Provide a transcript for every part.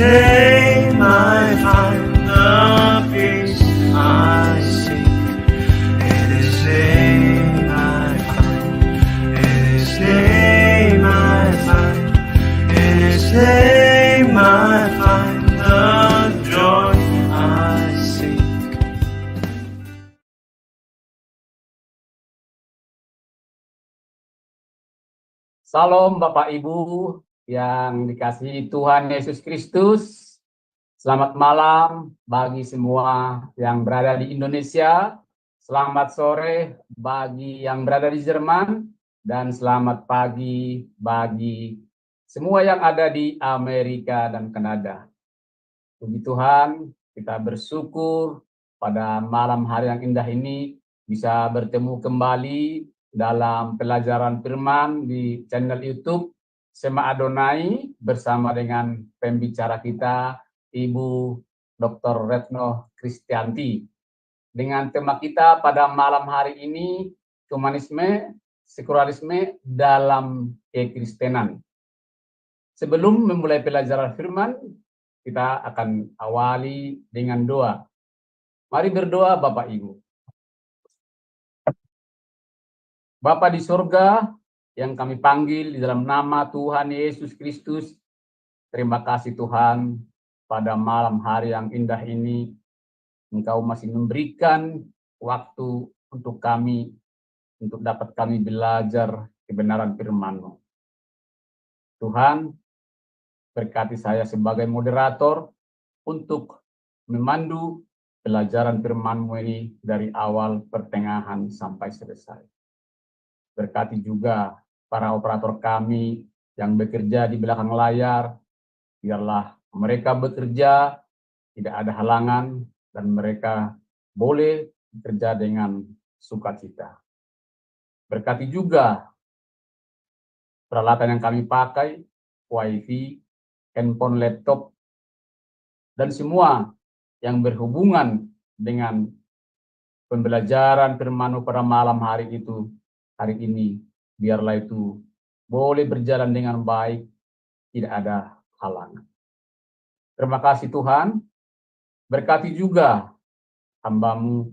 name I find the peace I seek. In His name I find. In His name I find. In His name I find the joy I seek. Salam Bapak Ibu yang dikasihi Tuhan Yesus Kristus. Selamat malam bagi semua yang berada di Indonesia. Selamat sore bagi yang berada di Jerman. Dan selamat pagi bagi semua yang ada di Amerika dan Kanada. Puji Tuhan, kita bersyukur pada malam hari yang indah ini bisa bertemu kembali dalam pelajaran firman di channel YouTube Sema Adonai bersama dengan pembicara kita Ibu Dr. Retno Kristianti. Dengan tema kita pada malam hari ini, humanisme, sekularisme dalam kekristenan. Sebelum memulai pelajaran firman, kita akan awali dengan doa. Mari berdoa Bapak Ibu. Bapa di sorga yang kami panggil di dalam nama Tuhan Yesus Kristus, terima kasih Tuhan pada malam hari yang indah ini, Engkau masih memberikan waktu untuk kami, untuk dapat kami belajar kebenaran firman-Mu. Tuhan, berkati saya sebagai moderator untuk memandu pelajaran firman-Mu ini dari awal, pertengahan, sampai selesai. Berkati juga para operator kami yang bekerja di belakang layar, biarlah mereka bekerja, tidak ada halangan, dan mereka boleh bekerja dengan sukacita. Berkati juga peralatan yang kami pakai, wifi, handphone, laptop, dan semua yang berhubungan dengan pembelajaran firman-Mu pada malam hari ini, biarlah itu boleh berjalan dengan baik, tidak ada halangan. Terima kasih Tuhan, berkati juga hamba-Mu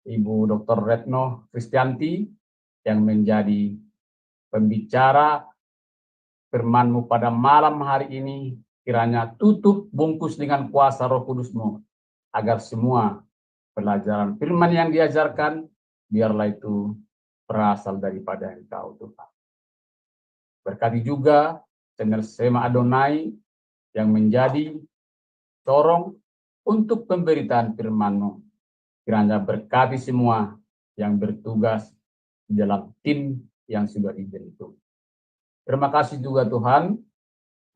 Ibu Dr. Retno Kristianti yang menjadi pembicara firman-Mu pada malam hari ini, kiranya tutup bungkus dengan kuasa Roh Kudus-Mu, agar semua pelajaran firman yang diajarkan, biarlah itu berasal daripada Engkau Tuhan. Berkati juga channel Sema Adonai yang menjadi corong untuk pemberitaan firman-Mu. Kiranya berkati semua yang bertugas di dalam tim yang sudah dibentuk. Terima kasih juga Tuhan,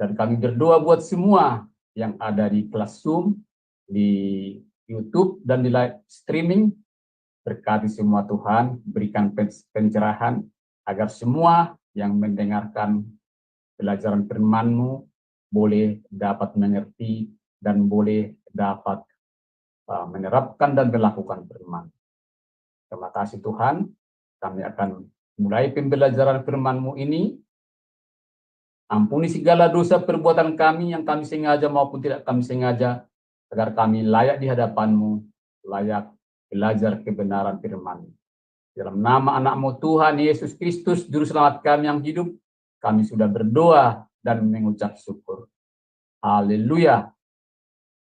dan kami berdoa buat semua yang ada di kelas Zoom, di YouTube, dan di live streaming. Berkati semua Tuhan, berikan pencerahan agar semua yang mendengarkan pelajaran firman-Mu boleh dapat mengerti dan boleh dapat menerapkan dan melakukan firman. Terima kasih Tuhan, kami akan mulai pembelajaran firman-Mu ini. Ampuni segala dosa perbuatan kami yang kami sengaja maupun tidak kami sengaja, agar kami layak di hadapan-Mu, layak belajar kebenaran firman. Dalam nama anak-Mu Tuhan Yesus Kristus, Juru Selamat kami yang hidup, kami sudah berdoa dan mengucap syukur. Haleluya.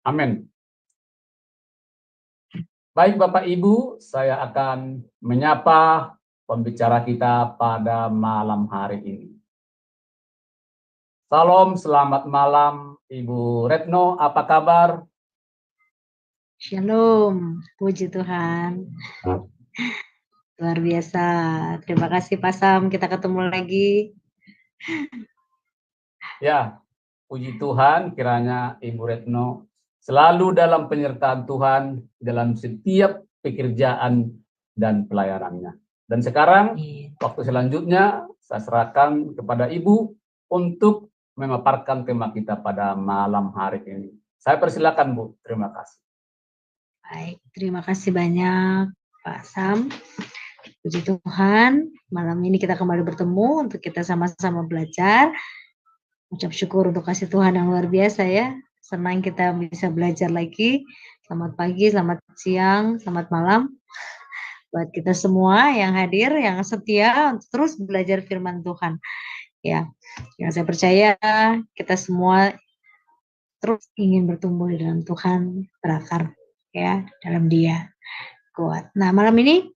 Amin. Baik Bapak Ibu, saya akan menyapa pembicara kita pada malam hari ini. Salam, selamat malam Ibu Retno, apa kabar? Shalom, puji Tuhan. Luar biasa. Terima kasih Pak Sam, kita ketemu lagi. Ya, puji Tuhan, kiranya Ibu Retno selalu dalam penyertaan Tuhan dalam setiap pekerjaan dan pelayanannya. Dan sekarang, waktu selanjutnya, saya serahkan kepada Ibu untuk memaparkan tema kita pada malam hari ini. Saya persilakan Bu, terima kasih. Baik, terima kasih banyak Pak Sam. Puji Tuhan, malam ini kita kembali bertemu untuk kita sama-sama belajar. Ucap syukur untuk kasih Tuhan yang luar biasa ya. senang kita bisa belajar lagi. Selamat pagi, selamat siang, selamat malam buat kita semua yang hadir, yang setia untuk terus belajar firman Tuhan. Ya, yang saya percaya kita semua terus ingin bertumbuh di dalam Tuhan, berakar ya dalam Dia kuat. Nah, malam ini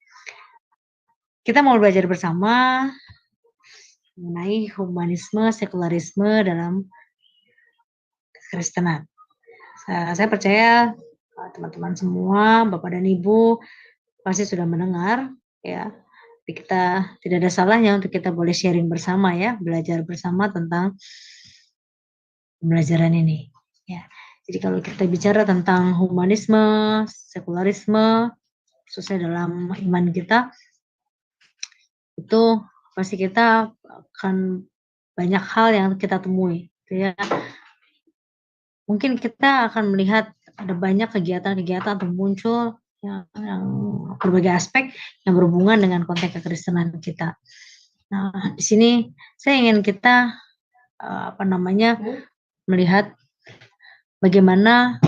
kita mau belajar bersama mengenai humanisme, sekularisme dalam kekristenan. Saya percaya teman-teman semua, Bapak dan Ibu pasti sudah mendengar ya. Tapi kita tidak ada salahnya untuk kita boleh sharing bersama ya, belajar bersama tentang pembelajaran ini ya. Jadi kalau kita bicara tentang humanisme, sekularisme, khususnya dalam iman kita, itu pasti kita akan banyak hal yang kita temui gitu ya. Mungkin kita akan melihat ada banyak kegiatan-kegiatan atau muncul yang berbagai aspek yang berhubungan dengan konteks kekristenan kita. Nah, di sini saya ingin kita melihat bagaimana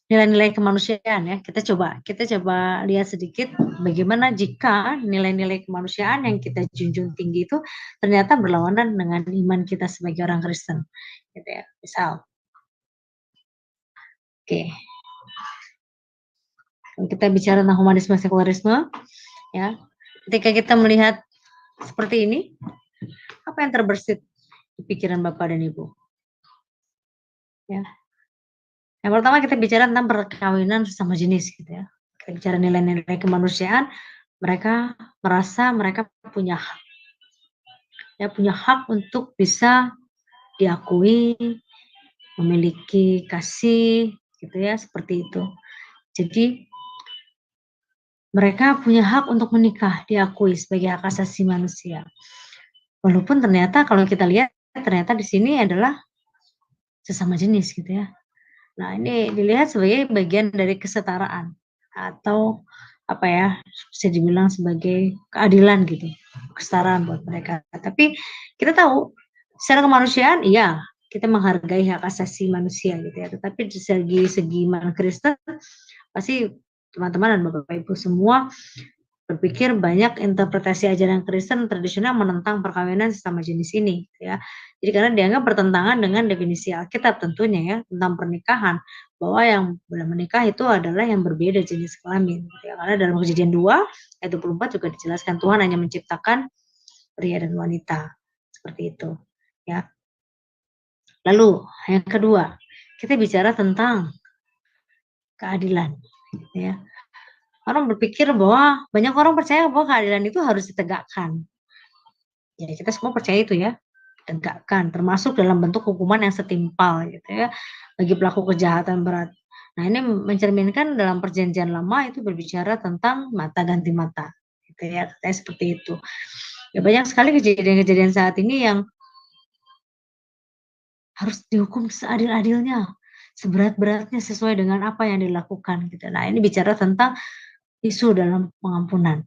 nilai-nilai kemanusiaan ya. Kita coba lihat sedikit bagaimana jika nilai-nilai kemanusiaan yang kita junjung tinggi itu ternyata berlawanan dengan iman kita sebagai orang Kristen. Gitu ya. Misal, oke. Kalau kita bicara tentang humanisme sekularisme, ya, ketika kita melihat seperti ini, apa yang terbersit di pikiran Bapak dan Ibu? Ya. Yang pertama kita bicara tentang perkawinan sesama jenis, gitu ya. Kita bicara nilai-nilai kemanusiaan, mereka merasa mereka punya hak, ya, punya hak untuk bisa diakui, memiliki kasih, gitu ya, seperti itu. Jadi mereka punya hak untuk menikah, diakui sebagai hak asasi manusia. Walaupun ternyata kalau kita lihat, ternyata di sini adalah sesama jenis gitu ya. Nah, ini dilihat sebagai bagian dari kesetaraan atau apa ya, bisa dibilang sebagai keadilan gitu, kesetaraan buat mereka. Tapi kita tahu secara kemanusiaan, iya kita menghargai hak asasi manusia gitu ya. Tetapi dari segi iman Kristen, pasti teman-teman dan Bapak Ibu semua berpikir banyak interpretasi ajaran Kristen tradisional menentang perkawinan sesama jenis ini ya. Jadi karena dianggap bertentangan dengan definisi Alkitab tentunya ya tentang pernikahan, bahwa yang boleh menikah itu adalah yang berbeda jenis kelamin ya. Karena dalam Kejadian 2 ayat 24 juga dijelaskan Tuhan hanya menciptakan pria dan wanita seperti itu ya. Lalu yang kedua, kita bicara tentang keadilan gitu ya. Orang berpikir bahwa banyak orang percaya bahwa keadilan itu harus ditegakkan. Ya, kita semua percaya itu ya, tegakkan, termasuk dalam bentuk hukuman yang setimpal gitu ya, bagi pelaku kejahatan berat. Nah, ini mencerminkan dalam perjanjian lama itu berbicara tentang mata ganti mata, gitu ya, katanya seperti itu. Ya, banyak sekali kejadian-kejadian saat ini yang harus dihukum seadil-adilnya, seberat-beratnya sesuai dengan apa yang dilakukan gitu. Nah, ini bicara tentang isu dalam pengampunan.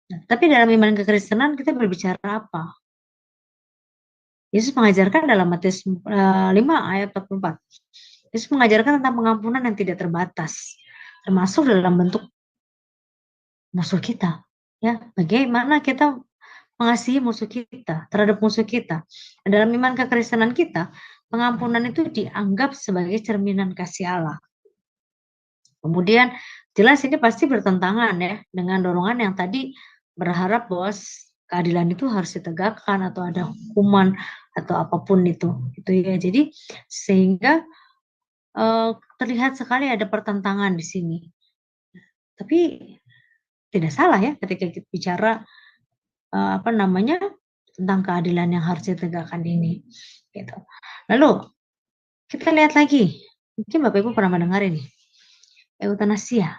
Nah, tapi dalam iman kekristenan kita berbicara apa? Yesus mengajarkan dalam Matius 5 ayat 44. Yesus mengajarkan tentang pengampunan yang tidak terbatas, termasuk dalam bentuk musuh kita. Ya, bagaimana kita mengasihi musuh kita, terhadap musuh kita. Dalam iman kekristenan kita, pengampunan itu dianggap sebagai cerminan kasih Allah. Kemudian jelas ini pasti bertentangan ya dengan dorongan yang tadi berharap bahwa keadilan itu harus ditegakkan atau ada hukuman atau apapun itu gitu ya. Jadi sehingga terlihat sekali ada pertentangan di sini. Tapi tidak salah ya ketika kita bicara tentang keadilan yang harus ditegakkan ini gitu. Lalu kita lihat lagi, mungkin Bapak Ibu pernah mendengar ini, eutanasia.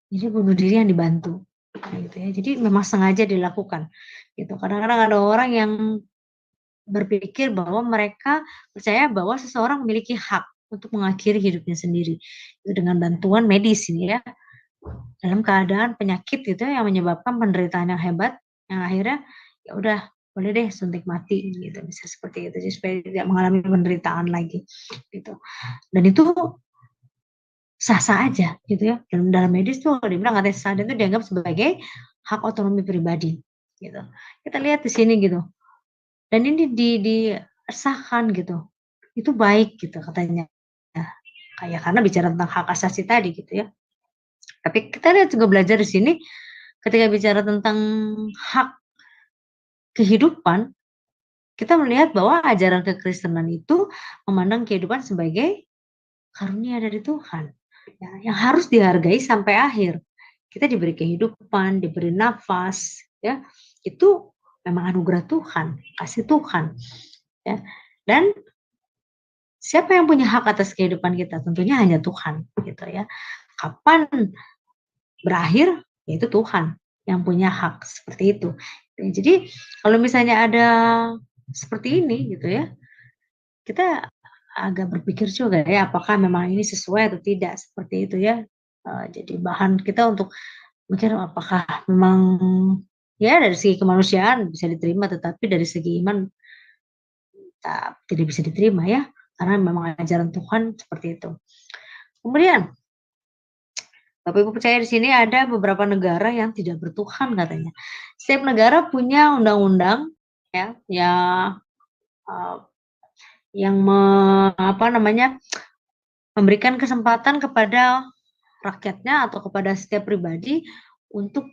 Jadi bunuh diri yang dibantu, gitu ya. Jadi memang sengaja dilakukan, gitu. Kadang-kadang ada orang yang berpikir bahwa mereka percaya bahwa seseorang memiliki hak untuk mengakhiri hidupnya sendiri, itu dengan bantuan medis ini ya, dalam keadaan penyakit gitu yang menyebabkan penderitaan yang hebat, yang akhirnya ya udah boleh deh suntik mati gitu, bisa seperti itu, jadi supaya tidak mengalami penderitaan lagi gitu. Dan itu sah-sah aja gitu ya. Dalam medis tuh kalau dibilang katanya sah, dan itu dianggap sebagai hak otonomi pribadi gitu. Kita lihat di sini gitu. Dan ini disahkan gitu. Itu baik gitu katanya. Kayak karena bicara tentang hak asasi tadi gitu ya. Tapi kita lihat juga belajar di sini ketika bicara tentang hak kehidupan, kita melihat bahwa ajaran kekristenan itu memandang kehidupan sebagai karunia dari Tuhan, ya, yang harus dihargai sampai akhir. Kita diberi kehidupan, diberi nafas, ya, itu memang anugerah Tuhan, kasih Tuhan, ya. Dan siapa yang punya hak atas kehidupan kita? Tentunya hanya Tuhan, gitu ya. Kapan berakhir? Yaitu Tuhan yang punya hak seperti itu. Jadi kalau misalnya ada seperti ini, gitu ya, kita agak berpikir juga ya, apakah memang ini sesuai atau tidak, seperti itu ya. Jadi bahan kita untuk mikir apakah memang ya dari segi kemanusiaan bisa diterima, tetapi dari segi iman tidak bisa diterima ya, karena memang ajaran Tuhan seperti itu. Kemudian Bapak Ibu percaya di sini ada beberapa negara yang tidak bertuhan katanya. Setiap negara punya undang-undang ya, yang memberikan kesempatan kepada rakyatnya atau kepada setiap pribadi untuk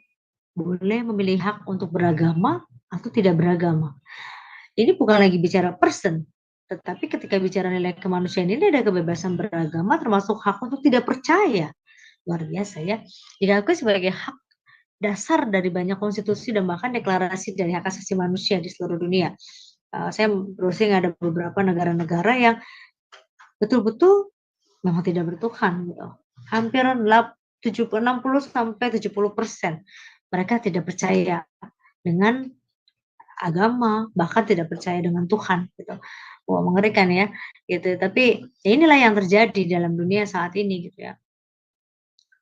boleh memilih hak untuk beragama atau tidak beragama. Ini bukan lagi bicara person, tetapi ketika bicara nilai kemanusiaan ini ada kebebasan beragama termasuk hak untuk tidak percaya. Luar biasa ya. Diakui sebagai hak dasar dari banyak konstitusi dan bahkan deklarasi dari hak asasi manusia di seluruh dunia. Saya browsing ada beberapa negara-negara yang betul-betul memang tidak bertuhan gitu. Hampir 60 sampai 70% mereka tidak percaya dengan agama, bahkan tidak percaya dengan Tuhan gitu. Wah, mengerikan ya gitu. Tapi ya inilah yang terjadi dalam dunia saat ini gitu ya.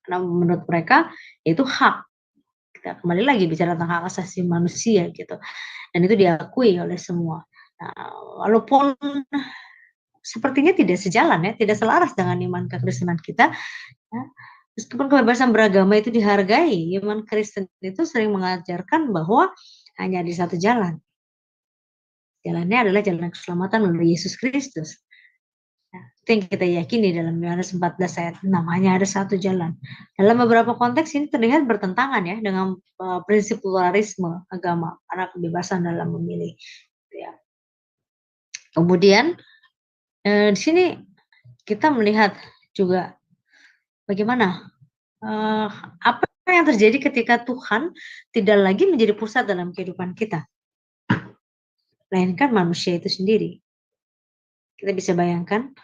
Karena menurut mereka itu hak. Kita kembali lagi bicara tentang hak asasi manusia gitu. Dan itu diakui oleh semua. Nah, walaupun sepertinya tidak sejalan ya, tidak selaras dengan iman kekristenan kita. Ya. Meskipun kebebasan beragama itu dihargai, iman Kristen itu sering mengajarkan bahwa hanya ada satu jalan. Jalannya adalah jalan keselamatan melalui Yesus Kristus. Nah, itu yang kita yakini dalam Yohanes 14 ayat 6, hanya ada satu jalan. Dalam beberapa konteks ini terlihat bertentangan ya dengan prinsip pluralisme agama, karena kebebasan dalam memilih. Ya. Kemudian di sini kita melihat juga bagaimana apa yang terjadi ketika Tuhan tidak lagi menjadi pusat dalam kehidupan kita, melainkan manusia itu sendiri. Kita bisa bayangkan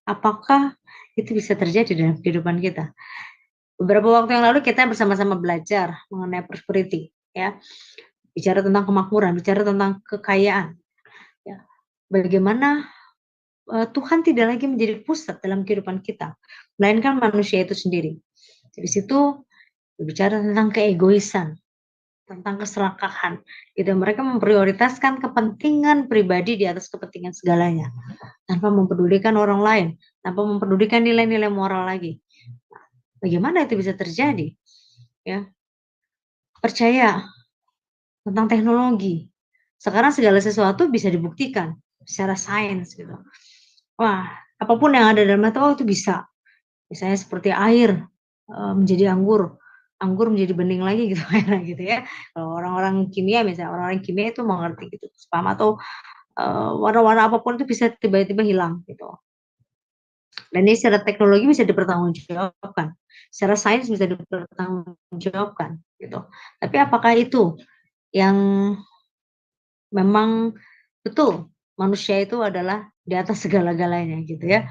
apakah itu bisa terjadi dalam kehidupan kita. Beberapa waktu yang lalu kita bersama-sama belajar mengenai prosperity, ya, bicara tentang kemakmuran, bicara tentang kekayaan, ya. Bagaimana Tuhan tidak lagi menjadi pusat dalam kehidupan kita, melainkan manusia itu sendiri. Di situ berbicara tentang keegoisan, tentang keserakahan. Gitu. Mereka memprioritaskan kepentingan pribadi di atas kepentingan segalanya, tanpa mempedulikan orang lain, tanpa mempedulikan nilai-nilai moral lagi. Bagaimana itu bisa terjadi? Ya, percaya tentang teknologi. Sekarang segala sesuatu bisa dibuktikan secara sains gitu. Wah, apapun yang ada dalam mata itu bisa. Misalnya seperti air menjadi anggur menjadi bening lagi gitu gitu ya. Kalau orang-orang kimia, misalnya orang-orang kimia itu mengerti gitu, paham, atau warna-warna apapun itu bisa tiba-tiba hilang gitu. Dan ini secara teknologi bisa dipertanggungjawabkan, secara sains bisa dipertanggungjawabkan gitu. Tapi apakah itu yang memang betul manusia itu adalah di atas segala-galanya gitu ya.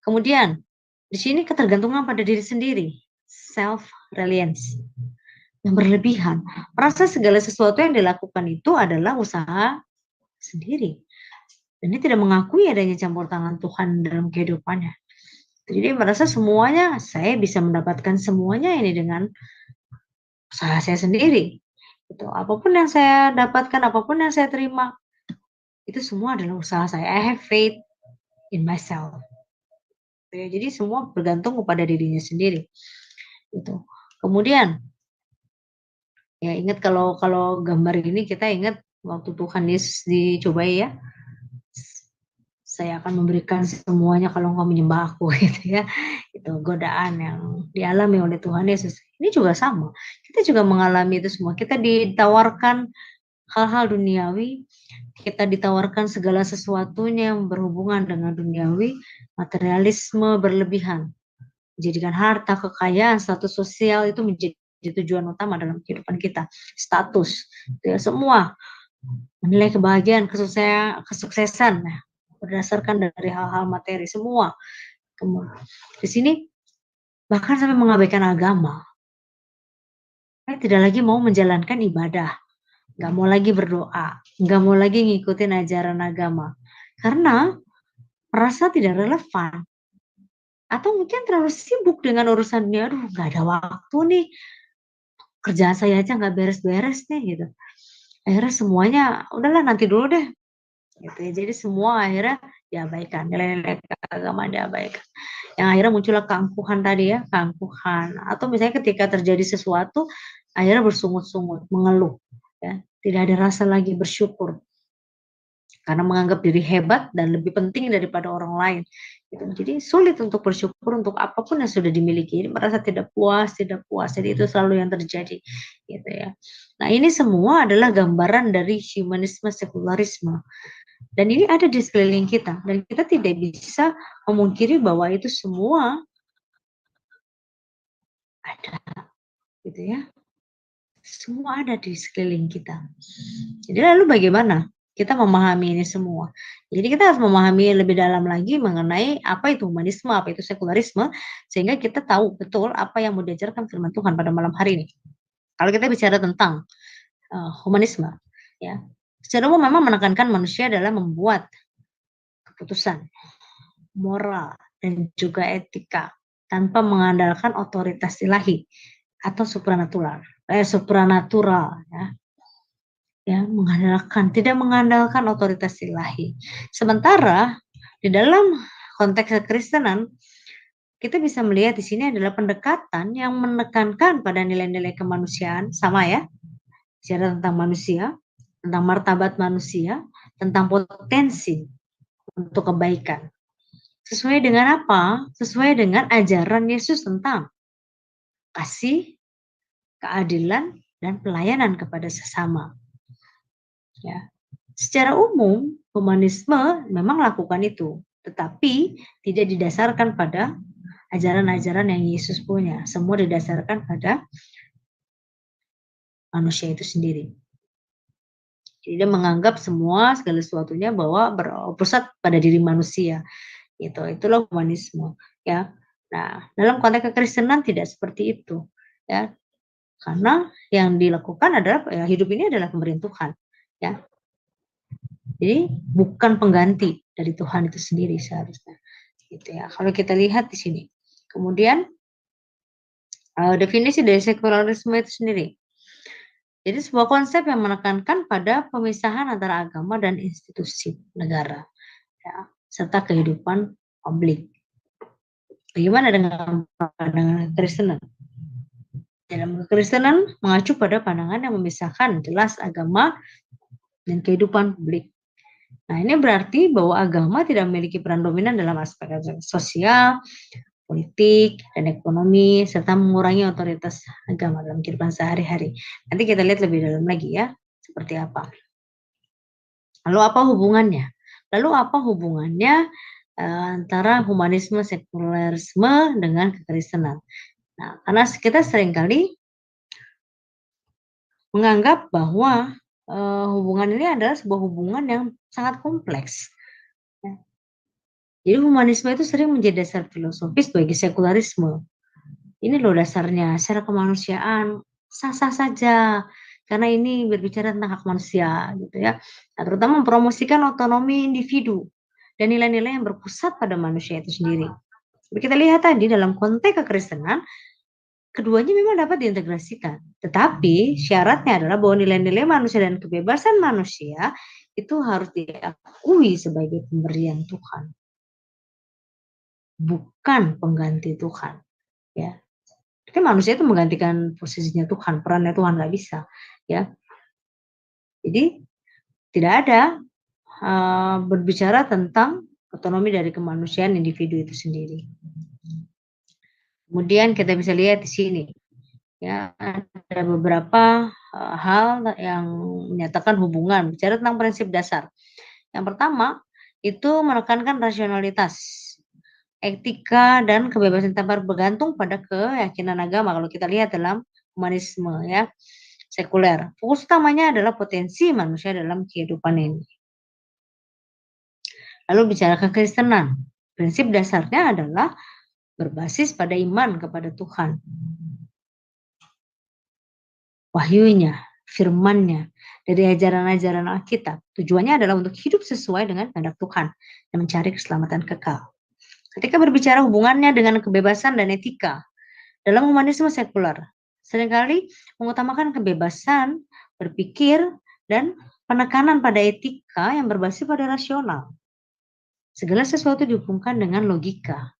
Kemudian di sini ketergantungan pada diri sendiri, self reliance yang berlebihan, merasa segala sesuatu yang dilakukan itu adalah usaha sendiri. Dan dia tidak mengakui adanya campur tangan Tuhan dalam kehidupannya. Jadi dia merasa semuanya, saya bisa mendapatkan semuanya ini dengan usaha saya sendiri. Gitu. Apapun yang saya dapatkan, apapun yang saya terima, itu semua adalah usaha saya. I have faith in myself. Ya, jadi semua bergantung kepada dirinya sendiri. Gitu. Kemudian, ya ingat kalau kalau gambar ini kita ingat waktu Tuhan Yesus dicobai ya, saya akan memberikan semuanya kalau engkau menyembah aku gitu ya. Itu godaan yang dialami oleh Tuhan Yesus. Ini juga sama. Kita juga mengalami itu semua. Kita ditawarkan hal-hal duniawi, kita ditawarkan segala sesuatunya yang berhubungan dengan duniawi, materialisme berlebihan. Menjadikan harta, kekayaan, status sosial itu menjadi tujuan utama dalam kehidupan kita. Status, ya, semua menilai kebahagiaan, kesuksesan berdasarkan dari hal-hal materi semua. Kemudian di sini bahkan sampai mengabaikan agama. Saya tidak lagi mau menjalankan ibadah, nggak mau lagi berdoa, nggak mau lagi ngikutin ajaran agama, karena merasa tidak relevan. Atau mungkin terlalu sibuk dengan urusannya, aduh nggak ada waktu nih, kerjaan saya aja nggak beres-beres nih gitu. Akhirnya semuanya, udahlah nanti dulu deh. Gitu ya. Jadi semua akhirnya diabaikan, nilai-nilai keagamaan diabaikan. Yang akhirnya muncullah keangkuhan tadi ya, keangkuhan. Atau misalnya ketika terjadi sesuatu, akhirnya bersungut-sungut, mengeluh. Ya. Tidak ada rasa lagi bersyukur. Karena menganggap diri hebat dan lebih penting daripada orang lain. Gitu. Jadi sulit untuk bersyukur untuk apapun yang sudah dimiliki. Jadi merasa tidak puas. Jadi itu selalu yang terjadi. Gitu ya. Nah ini semua adalah gambaran dari humanisme sekularisme. Dan ini ada di sekeliling kita. Dan kita tidak bisa memungkiri bahwa itu semua ada. Gitu ya. Semua ada di sekeliling kita. Jadi lalu bagaimana kita memahami ini semua? Jadi kita harus memahami lebih dalam lagi mengenai apa itu humanisme, apa itu sekularisme, sehingga kita tahu betul apa yang mau diajarkan firman Tuhan pada malam hari ini. Kalau kita bicara tentang humanisme, ya, secara umum memang menekankan manusia dalam membuat keputusan moral dan juga etika tanpa mengandalkan otoritas ilahi atau supranatural ya, tidak mengandalkan otoritas ilahi. Sementara di dalam konteks kekristenan kita bisa melihat di sini adalah pendekatan yang menekankan pada nilai-nilai kemanusiaan, sama ya, bicara tentang manusia, tentang martabat manusia, tentang potensi untuk kebaikan. Sesuai dengan apa? Sesuai dengan ajaran Yesus tentang kasih, keadilan, dan pelayanan kepada sesama. Ya. Secara umum, humanisme memang lakukan itu, tetapi tidak didasarkan pada ajaran-ajaran yang Yesus punya. Semua didasarkan pada manusia itu sendiri. Jadi dia menganggap semua segala sesuatunya bahwa berpusat pada diri manusia. Itulah humanisme, ya. Nah, dalam konteks kekristenan tidak seperti itu, ya. Karena yang dilakukan adalah ya, hidup ini adalah pemberian Tuhan, ya. Jadi bukan pengganti dari Tuhan itu sendiri seharusnya. Gitu ya. Kalau kita lihat di sini. Kemudian definisi dari sekularisme itu sendiri. Jadi sebuah konsep yang menekankan pada pemisahan antara agama dan institusi negara, ya, serta kehidupan publik. Bagaimana dengan pandangan Kristenan? Dalam kekristenan mengacu pada pandangan yang memisahkan jelas agama dan kehidupan publik. Nah, ini berarti bahwa agama tidak memiliki peran dominan dalam aspek sosial, politik, dan ekonomi, serta mengurangi otoritas agama dalam kehidupan sehari-hari. Nanti kita lihat lebih dalam lagi ya, seperti apa. Lalu apa hubungannya antara humanisme sekularisme dengan kekristenan? Nah, karena kita seringkali menganggap bahwa hubungan ini adalah sebuah hubungan yang sangat kompleks. Jadi humanisme itu sering menjadi dasar filosofis bagi sekularisme. Ini loh dasarnya, secara kemanusiaan sah-sah saja, karena ini berbicara tentang hak manusia, gitu ya. Nah, terutama mempromosikan otonomi individu dan nilai-nilai yang berpusat pada manusia itu sendiri. Jadi kita lihat tadi dalam konteks kekristenan, keduanya memang dapat diintegrasikan. Tetapi syaratnya adalah bahwa nilai-nilai manusia dan kebebasan manusia itu harus diakui sebagai pemberian Tuhan, bukan pengganti Tuhan. Ya, jadi manusia itu menggantikan posisinya Tuhan, perannya Tuhan nggak bisa. Ya, jadi tidak ada berbicara tentang otonomi dari kemanusiaan individu itu sendiri. Kemudian kita bisa lihat di sini, ya, ada beberapa hal yang menyatakan hubungan, bicara tentang prinsip dasar. Yang pertama, itu menekankan rasionalitas, etika, dan kebebasan tanpa bergantung pada keyakinan agama. Kalau kita lihat dalam humanisme, ya, sekuler, fokus utamanya adalah potensi manusia dalam kehidupan ini. Lalu bicara kekristenan, prinsip dasarnya adalah berbasis pada iman kepada Tuhan, wahyunya, firman-Nya, dari ajaran-ajaran Alkitab. Tujuannya adalah untuk hidup sesuai dengan kehendak Tuhan dan mencari keselamatan kekal. Ketika berbicara hubungannya dengan kebebasan dan etika, dalam humanisme sekuler, seringkali mengutamakan kebebasan berpikir dan penekanan pada etika yang berbasis pada rasional. Segala sesuatu dihubungkan dengan logika.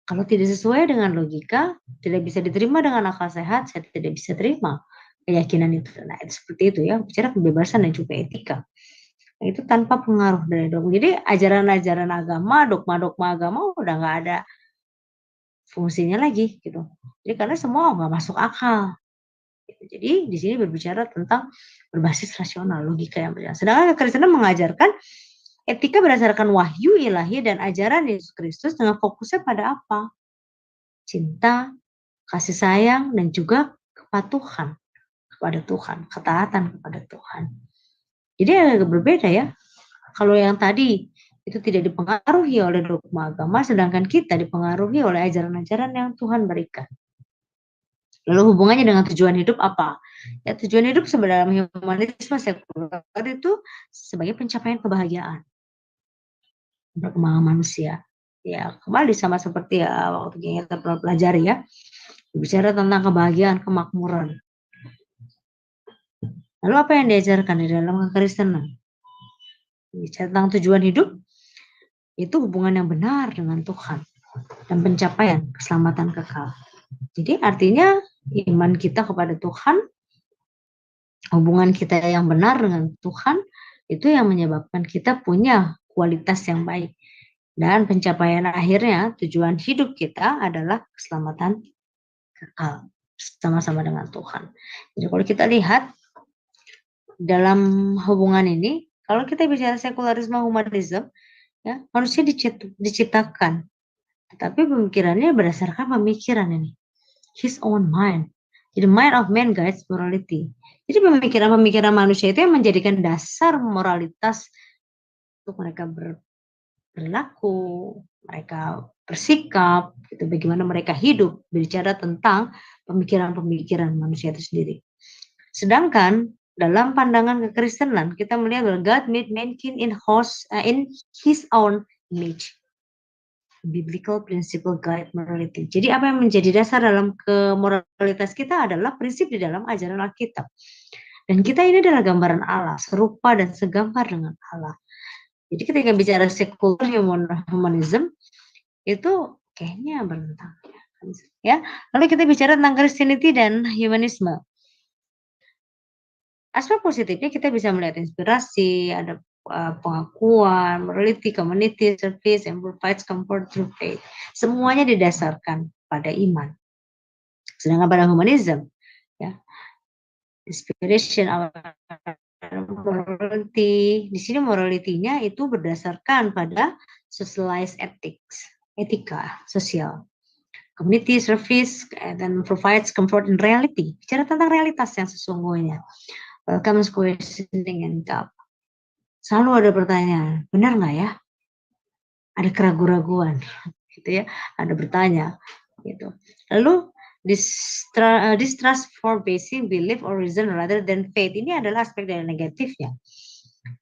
Kalau tidak sesuai dengan logika, tidak bisa diterima dengan akal sehat, saya tidak bisa terima keyakinan itu. Nah, itu seperti itu ya, bicara kebebasan dan juga etika. Nah, itu tanpa pengaruh dari dogma. Jadi ajaran-ajaran agama, dogma-dogma agama udah nggak ada fungsinya lagi gitu. Jadi karena semua nggak masuk akal. Jadi di sini berbicara tentang berbasis rasional, logika yang berjalan. Sedangkan kekristenan mengajarkan etika berdasarkan wahyu ilahi dan ajaran Yesus Kristus dengan fokusnya pada apa? Cinta, kasih sayang, dan juga kepatuhan kepada Tuhan, ketaatan kepada Tuhan. Jadi agak berbeda ya. Kalau yang tadi itu tidak dipengaruhi oleh dogma agama, sedangkan kita dipengaruhi oleh ajaran-ajaran yang Tuhan berikan. Lalu hubungannya dengan tujuan hidup apa? Ya, tujuan hidup sebenarnya humanisme sekuler itu sebagai pencapaian kebahagiaan perkembangan manusia. Ya, kembali sama seperti ya waktu kita pernah pelajari ya. Bicara tentang kebahagiaan, kemakmuran. Lalu apa yang diajarkan di dalam kekristenan? Bicara tentang tujuan hidup, itu hubungan yang benar dengan Tuhan dan pencapaian keselamatan kekal. Jadi artinya iman kita kepada Tuhan, hubungan kita yang benar dengan Tuhan, itu yang menyebabkan kita punya kualitas yang baik. Dan pencapaian akhirnya, tujuan hidup kita adalah keselamatan kekal sama-sama dengan Tuhan. Jadi kalau kita lihat dalam hubungan ini, kalau kita bicara sekularisme humanisme, ya, manusia diciptakan, tapi pemikirannya berdasarkan pemikiran ini, his own mind. Jadi mind of man guides morality. Jadi pemikiran-pemikiran manusia itu yang menjadikan dasar moralitas untuk mereka berlaku, mereka bersikap, gitu, bagaimana mereka hidup, berbicara tentang pemikiran-pemikiran manusia itu sendiri. Sedangkan dalam pandangan kekristenan kita melihat bahwa God made mankind in his own image. Biblical principle guide morality. Jadi apa yang menjadi dasar dalam moralitas kita adalah prinsip di dalam ajaran Alkitab. Dan kita ini adalah gambaran Allah, serupa dan segambar dengan Allah. Jadi ketika bicara sekuler humanism itu kayaknya bertentangan. Ya, lalu kita bicara tentang Christianity dan humanisme. Aspek positifnya kita bisa melihat inspirasi, ada pengakuan, morality, community, service, and provides comfort through faith. Semuanya didasarkan pada iman. Sedangkan pada humanism, ya, inspiration, morality, di sini morality-nya itu berdasarkan pada socialized ethics, etika sosial, community service, dan provides comfort in reality. Bicara tentang realitas yang sesungguhnya. Welcome questioning and doubt. Selalu ada pertanyaan, benar nggak ya? Ada keraguan-raguan, gitu ya. Ada bertanya, gitu. Lalu distrust for basic belief or reason rather than faith. Ini adalah aspek dari negatifnya.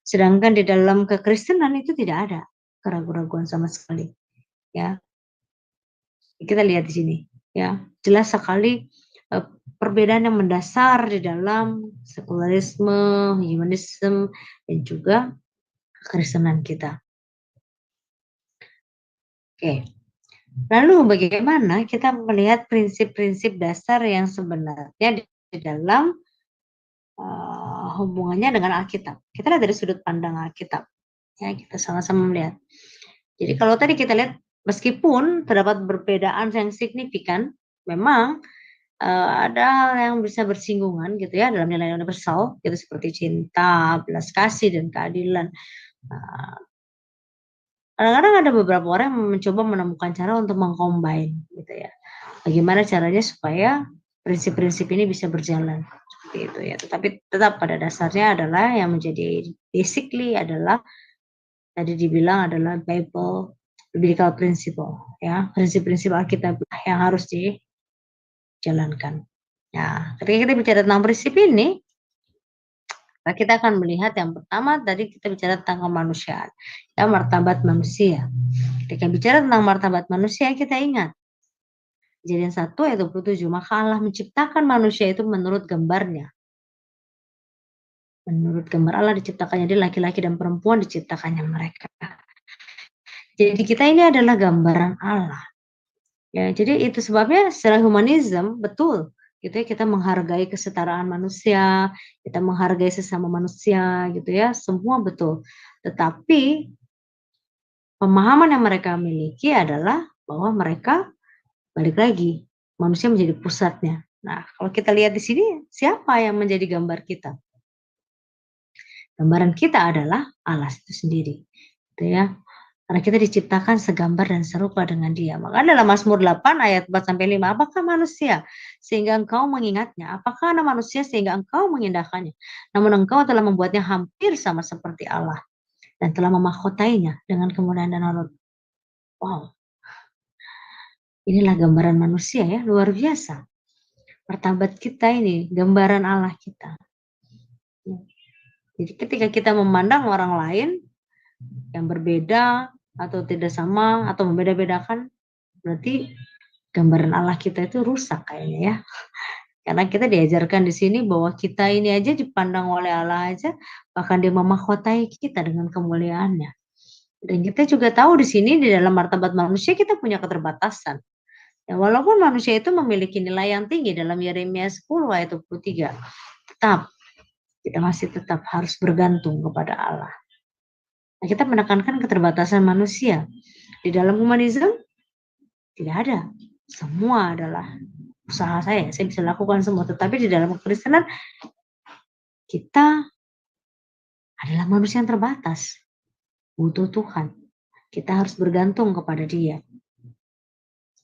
Sedangkan di dalam kekristenan itu tidak ada keraguan-raguan sama sekali. Ya, kita lihat di sini. Ya, jelas sekali perbedaan yang mendasar di dalam sekularisme, humanisme, dan juga kekristenan kita. Oke. Lalu bagaimana kita melihat prinsip-prinsip dasar yang sebenarnya di dalam hubungannya dengan Alkitab? Kita lihat dari sudut pandang Alkitab. Ya, kita sama-sama melihat. Jadi kalau tadi kita lihat meskipun terdapat perbedaan yang signifikan, memang ada hal yang bisa bersinggungan gitu ya dalam nilai universal, gitu seperti cinta, belas kasih, dan keadilan. Kadang-kadang ada beberapa orang yang mencoba menemukan cara untuk mengcombine gitu ya. Bagaimana caranya supaya prinsip-prinsip ini bisa berjalan seperti itu ya. Tetapi tetap pada dasarnya adalah yang menjadi basically adalah tadi dibilang adalah Bible biblical principle ya, prinsip-prinsip Alkitab yang harus dijalankan. Nah, ketika kita bicara tentang prinsip ini, nah kita akan melihat yang pertama tadi kita bicara tentang kemanusiaan, ya martabat manusia. Ketika bicara tentang martabat manusia, kita ingat Kejadian 1 ayat 27, maka Allah menciptakan manusia itu menurut gambarnya. Menurut gambar Allah diciptakannya, jadi laki-laki dan perempuan diciptakannya mereka. Jadi kita ini adalah gambaran Allah. Ya, jadi itu sebabnya secara humanisme betul gitu ya, kita menghargai kesetaraan manusia, kita menghargai sesama manusia gitu ya, semua betul. Tetapi pemahaman yang mereka miliki adalah bahwa mereka balik lagi manusia menjadi pusatnya. Nah, kalau kita lihat di sini siapa yang menjadi gambar kita? Gambaran kita adalah Allah itu sendiri. Gitu ya. Karena kita diciptakan segambar dan serupa dengan Dia. Maka dalam Mazmur 8 ayat 4 sampai 5, apakah manusia sehingga engkau mengingatnya? Apakah anak manusia sehingga engkau mengindahkannya? Namun engkau telah membuatnya hampir sama seperti Allah dan telah memahkotainya dengan kemuliaan dan hormat. Wow. Inilah gambaran manusia ya, luar biasa. Martabat kita ini, gambaran Allah kita. Jadi ketika kita memandang orang lain yang berbeda atau tidak sama atau membeda-bedakan, berarti gambaran Allah kita itu rusak kayaknya ya. Karena kita diajarkan di sini bahwa kita ini aja dipandang oleh Allah aja, bahkan Dia memahkotai kita dengan kemuliaannya. Dan kita juga tahu di sini di dalam martabat manusia kita punya keterbatasan. Ya, walaupun manusia itu memiliki nilai yang tinggi dalam Yeremia 10 ayat 23, tetap kita masih tetap harus bergantung kepada Allah. Nah, kita menekankan keterbatasan manusia. Di dalam humanisme tidak ada. Semua adalah usaha saya bisa lakukan semua. Tetapi di dalam kekristenan kita adalah manusia yang terbatas. Butuh Tuhan. Kita harus bergantung kepada Dia.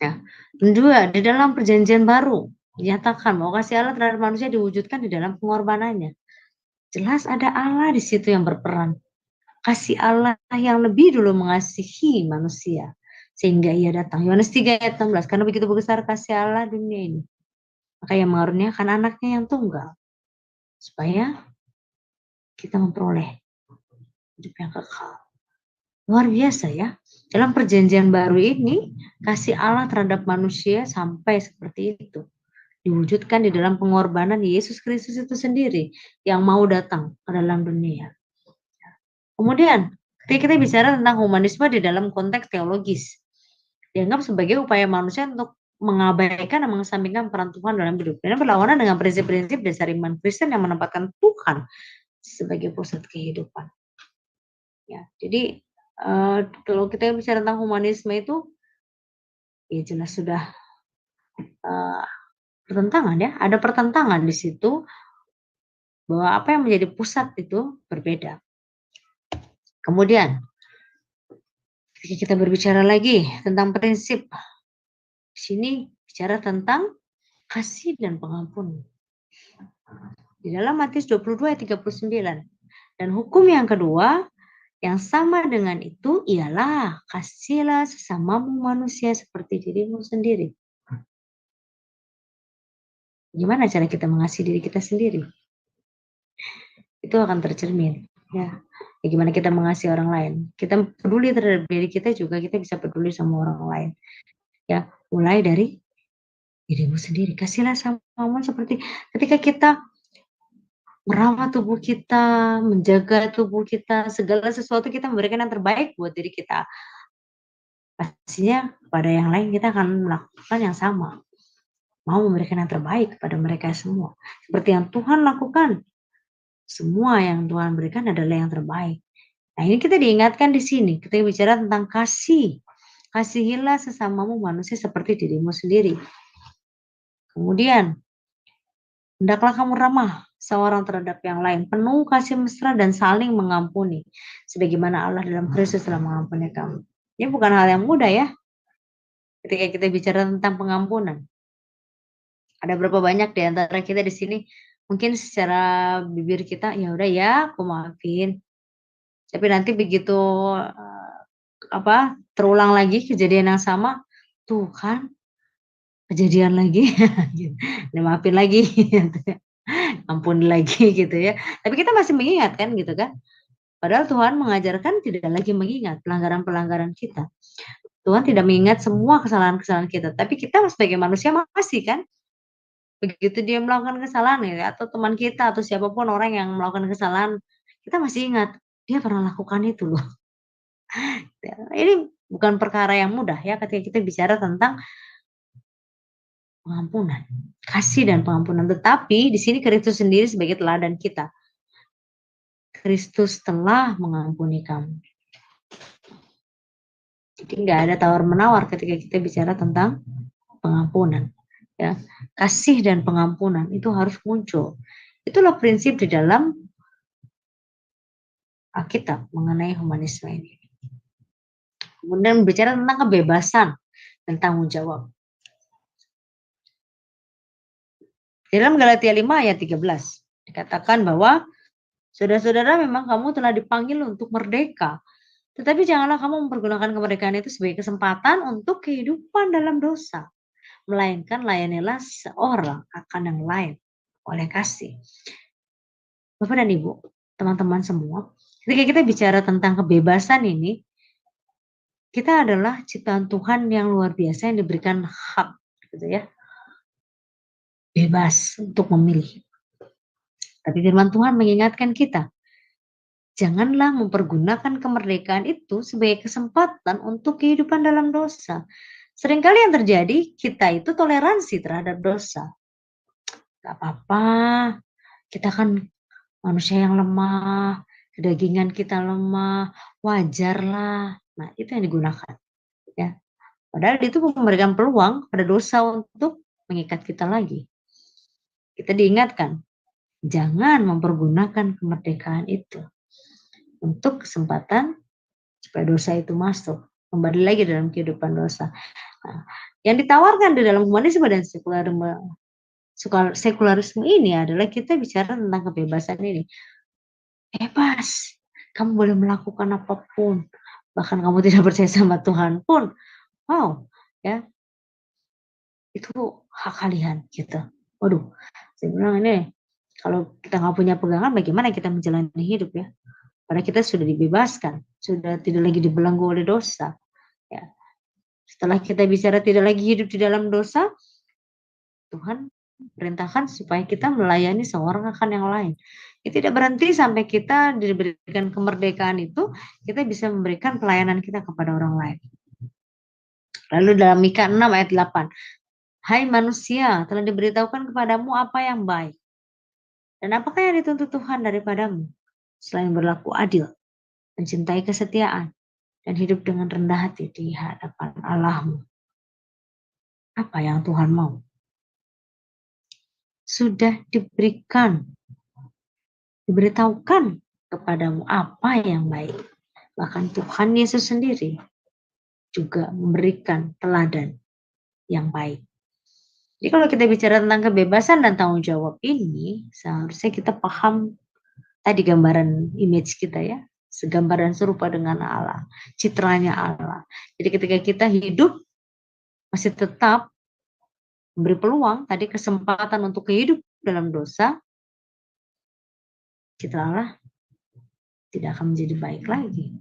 Ya. Kedua, di dalam perjanjian baru dinyatakan bahwa kasih Allah terhadap manusia diwujudkan di dalam pengorbanannya. Jelas ada Allah di situ yang berperan. Kasih Allah yang lebih dulu mengasihi manusia sehingga Ia datang. Yohanes 3 ayat 16. Karena begitu besar kasih Allah dunia ini, maka Ia mengaruniakan anaknya yang tunggal supaya kita memperoleh hidup yang kekal. Luar biasa ya. Dalam perjanjian baru ini, kasih Allah terhadap manusia sampai seperti itu. Diwujudkan di dalam pengorbanan Yesus Kristus itu sendiri yang mau datang ke dalam dunia. Kemudian, ketika kita bicara tentang humanisme di dalam konteks teologis, dianggap sebagai upaya manusia untuk mengabaikan dan mengesampingkan peran Tuhan dalam hidup. Dan berlawanan dengan prinsip-prinsip dasar iman Kristen yang menempatkan Tuhan sebagai pusat kehidupan. Ya, jadi kalau kita bicara tentang humanisme itu, ya jelas sudah pertentangan ya, ada pertentangan di situ bahwa apa yang menjadi pusat itu berbeda. Kemudian, ketika kita berbicara lagi tentang prinsip, di sini bicara tentang kasih dan pengampunan. Di dalam Matius 22 ayat 39. Dan hukum yang kedua, yang sama dengan itu ialah kasihilah sesamamu manusia seperti dirimu sendiri. Gimana cara kita mengasihi diri kita sendiri? Itu akan tercermin. Ya. Bagaimana kita mengasihi orang lain. Kita peduli terhadap diri kita juga, kita bisa peduli sama orang lain. Ya, mulai dari dirimu sendiri. Kasihlah samamu seperti ketika kita merawat tubuh kita, menjaga tubuh kita, segala sesuatu kita memberikan yang terbaik buat diri kita. Pastinya kepada yang lain kita akan melakukan yang sama. Mau memberikan yang terbaik kepada mereka semua. Seperti yang Tuhan lakukan. Semua yang Tuhan berikan adalah yang terbaik. Nah, ini kita diingatkan di sini. Kita bicara tentang kasih. Kasihilah sesamamu manusia seperti dirimu sendiri. Kemudian, hendaklah kamu ramah seorang terhadap yang lain, penuh kasih mesra dan saling mengampuni, sebagaimana Allah dalam Kristus telah mengampuni kamu. Ini bukan hal yang mudah ya, ketika kita bicara tentang pengampunan. Ada berapa banyak di antara kita di sini, mungkin secara bibir kita, ya udah ya, aku maafin. Tapi nanti begitu terulang lagi kejadian yang sama, tuh kan kejadian lagi, maafin lagi, ampun lagi gitu ya. Tapi kita masih mengingat kan gitu kan. Padahal Tuhan mengajarkan tidak lagi mengingat pelanggaran-pelanggaran kita. Tuhan tidak mengingat semua kesalahan-kesalahan kita. Tapi kita sebagai manusia masih kan. Begitu dia melakukan kesalahan ya, atau teman kita atau siapapun orang yang melakukan kesalahan, kita masih ingat, dia pernah lakukan itu loh. Ini bukan perkara yang mudah ya ketika kita bicara tentang pengampunan, kasih dan pengampunan. Tetapi di sini Kristus sendiri sebagai teladan kita. Kristus telah mengampuni kamu. Jadi nggak ada tawar-menawar ketika kita bicara tentang pengampunan. Ya, kasih dan pengampunan itu harus muncul. Itulah prinsip di dalam Alkitab mengenai humanisme ini. Kemudian berbicara tentang kebebasan dan tanggung jawab. Di dalam Galatia 5 ayat 13 dikatakan bahwa saudara-saudara, memang kamu telah dipanggil untuk merdeka. Tetapi janganlah kamu mempergunakan kemerdekaan itu sebagai kesempatan untuk kehidupan dalam dosa. Melainkan layanilah seorang akan yang lain oleh kasih. Bapak dan Ibu, teman-teman semua, ketika kita bicara tentang kebebasan ini, kita adalah ciptaan Tuhan yang luar biasa yang diberikan hak, gitu ya, bebas untuk memilih. Tapi firman Tuhan mengingatkan kita, janganlah mempergunakan kemerdekaan itu sebagai kesempatan untuk kehidupan dalam dosa. Seringkali yang terjadi, kita itu toleransi terhadap dosa. Gak apa-apa, kita kan manusia yang lemah, kedagingan kita lemah, wajarlah. Nah, itu yang digunakan. Ya. Padahal itu memberikan peluang pada dosa untuk mengikat kita lagi. Kita diingatkan, jangan mempergunakan kemerdekaan itu untuk kesempatan supaya dosa itu masuk, kembali lagi dalam kehidupan dosa. Nah, yang ditawarkan di dalam humanisme dan sekularisme ini adalah kita bicara tentang kebebasan ini. Bebas, kamu boleh melakukan apapun, bahkan kamu tidak percaya sama Tuhan pun, wow, ya, itu hak kalian gitu. Waduh, saya bilang ini kalau kita nggak punya pegangan, bagaimana kita menjalani hidup ya? Padahal kita sudah dibebaskan, sudah tidak lagi dibelenggu oleh dosa. Ya. Setelah kita bicara tidak lagi hidup di dalam dosa, Tuhan perintahkan supaya kita melayani seorang akan yang lain. Kita tidak berhenti sampai kita diberikan kemerdekaan itu, kita bisa memberikan pelayanan kita kepada orang lain. Lalu dalam Mika 6 ayat 8, hai manusia, telah diberitahukan kepadamu apa yang baik. Dan apakah yang dituntut Tuhan daripadamu? Selain berlaku adil, mencintai kesetiaan, dan hidup dengan rendah hati di hadapan Allahmu. Apa yang Tuhan mau? Sudah diberitahukan kepadamu apa yang baik. Bahkan Tuhan Yesus sendiri juga memberikan teladan yang baik. Jadi kalau kita bicara tentang kebebasan dan tanggung jawab ini, seharusnya kita paham tadi gambaran image kita ya, segambaran serupa dengan Allah, citranya Allah. Jadi ketika kita hidup masih tetap memberi peluang, tadi kesempatan untuk hidup dalam dosa, citra Allah tidak akan menjadi baik lagi.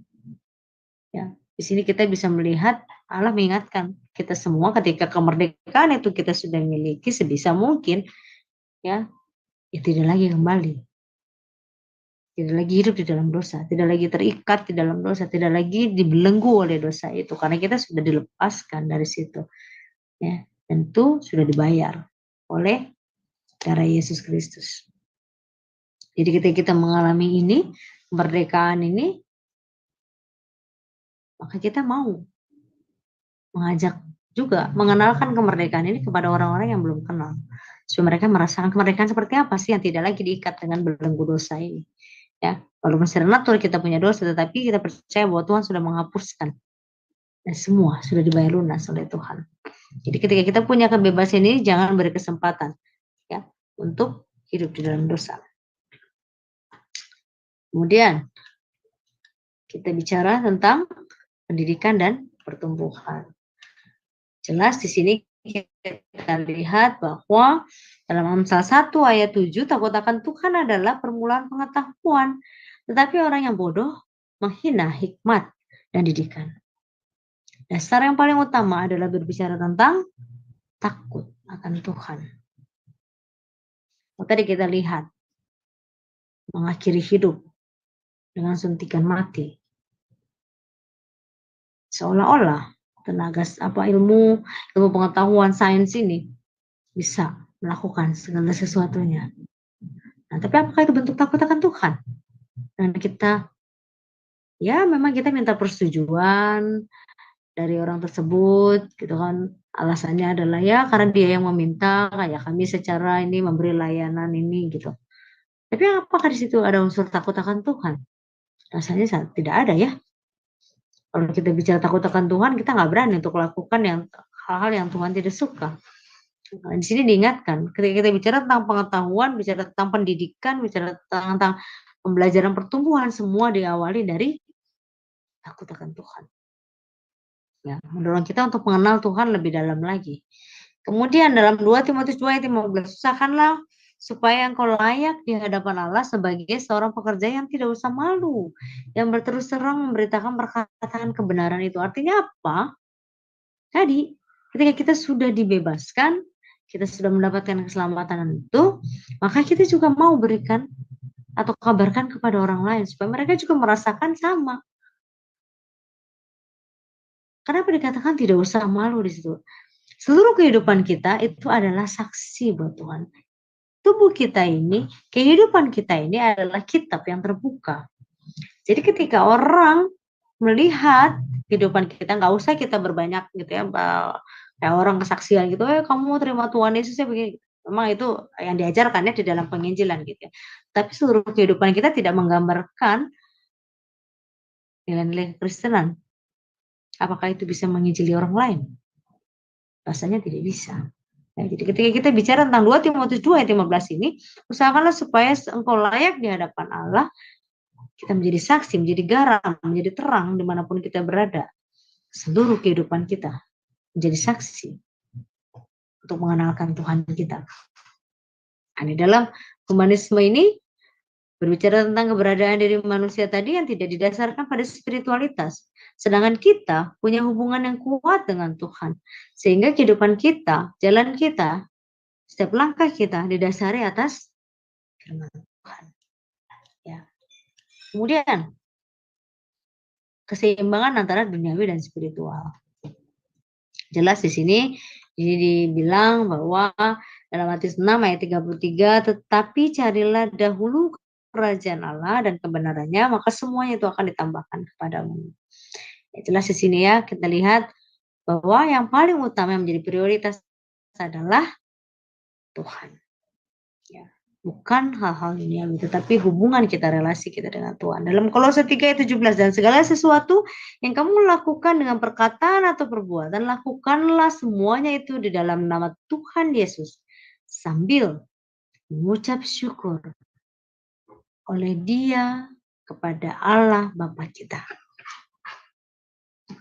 Ya, di sini kita bisa melihat Allah mengingatkan kita semua ketika kemerdekaan itu kita sudah miliki sebisa mungkin ya, ya tidak lagi kembali. Tidak lagi hidup di dalam dosa, tidak lagi terikat di dalam dosa, tidak lagi dibelenggu oleh dosa itu karena kita sudah dilepaskan dari situ. Ya, dan itu sudah dibayar oleh darah Yesus Kristus. Jadi ketika kita mengalami ini, kemerdekaan ini, maka kita mau mengajak juga mengenalkan kemerdekaan ini kepada orang-orang yang belum kenal. Supaya mereka merasakan kemerdekaan seperti apa sih yang tidak lagi diikat dengan belenggu dosa ini. Ya, walaupun secara natural kita punya dosa, tetapi kita percaya bahwa Tuhan sudah menghapuskan dan semua sudah dibayar lunas oleh Tuhan. Jadi ketika kita punya kebebasan ini, jangan beri kesempatan ya untuk hidup di dalam dosa. Kemudian kita bicara tentang pendidikan dan pertumbuhan. Jelas di sini kita lihat bahwa dalam Amsal 1 ayat 7, takut akan Tuhan adalah permulaan pengetahuan, tetapi orang yang bodoh menghina hikmat dan didikan. Dasar yang paling utama adalah berbicara tentang takut akan Tuhan. Tadi kita lihat mengakhiri hidup dengan suntikan mati. Seolah-olah tenaga ilmu pengetahuan sains ini bisa melakukan segala sesuatunya. Nah, tapi apakah itu bentuk takut akan Tuhan? Dan kita, ya memang kita minta persetujuan dari orang tersebut, gitu kan. Alasannya adalah ya karena dia yang meminta, kayak kami secara ini memberi layanan ini gitu. Tapi apakah di situ ada unsur takut akan Tuhan? Rasanya tidak ada ya. Kalau kita bicara takut akan Tuhan, kita nggak berani untuk melakukan hal-hal yang Tuhan tidak suka. Nah, di sini diingatkan, ketika kita bicara tentang pengetahuan, bicara tentang pendidikan, bicara tentang pembelajaran pertumbuhan, semua diawali dari takut akan Tuhan. Ya, mendorong kita untuk mengenal Tuhan lebih dalam lagi. Kemudian dalam 2 Timotius 2 ayat 15, usahakanlah supaya engkau layak di hadapan Allah sebagai seorang pekerja yang tidak usah malu, yang berterus terang memberitakan perkataan kebenaran itu. Artinya apa? Tadi, ketika kita sudah dibebaskan, kita sudah mendapatkan keselamatan itu, maka kita juga mau berikan atau kabarkan kepada orang lain supaya mereka juga merasakan sama. Kenapa dikatakan tidak usah malu di situ? Seluruh kehidupan kita itu adalah saksi buat Tuhan. Tubuh kita ini, kehidupan kita ini adalah kitab yang terbuka. Jadi ketika orang melihat kehidupan kita, nggak usah kita berbanyak gitu ya, kayak orang kesaksian gitu, kamu terima Tuhan Yesus ya begini. Memang itu yang diajarkannya di dalam penginjilan gitu ya. Tapi seluruh kehidupan kita tidak menggambarkan nilai-nilai kekristenan. Apakah itu bisa menginjili orang lain? Rasanya tidak bisa. Nah, jadi ketika kita bicara tentang 2 Timotius 2 ayat 15 ini, usahakanlah supaya engkau layak di hadapan Allah, kita menjadi saksi, menjadi garam, menjadi terang dimanapun kita berada. Seluruh kehidupan kita menjadi saksi untuk mengenalkan Tuhan kita. Nah, di dalam humanisme ini berbicara tentang keberadaan diri manusia tadi yang tidak didasarkan pada spiritualitas. Sedangkan kita punya hubungan yang kuat dengan Tuhan. Sehingga kehidupan kita, jalan kita, setiap langkah kita didasari atas firman Tuhan. Ya. Kemudian, keseimbangan antara duniawi dan spiritual. Jelas di sini dibilang bahwa dalam Matius 6 ayat 33, tetapi carilah dahulu kerajaan Allah dan kebenarannya, maka semuanya itu akan ditambahkan kepadamu. Ya, jelas di sini ya, kita lihat bahwa yang paling utama yang menjadi prioritas adalah Tuhan. Ya, bukan hal-hal duniawi, tetapi hubungan kita, relasi kita dengan Tuhan. Dalam Kolose 3 ayat 17, dan segala sesuatu yang kamu lakukan dengan perkataan atau perbuatan, lakukanlah semuanya itu di dalam nama Tuhan Yesus, sambil mengucap syukur oleh Dia kepada Allah Bapa kita.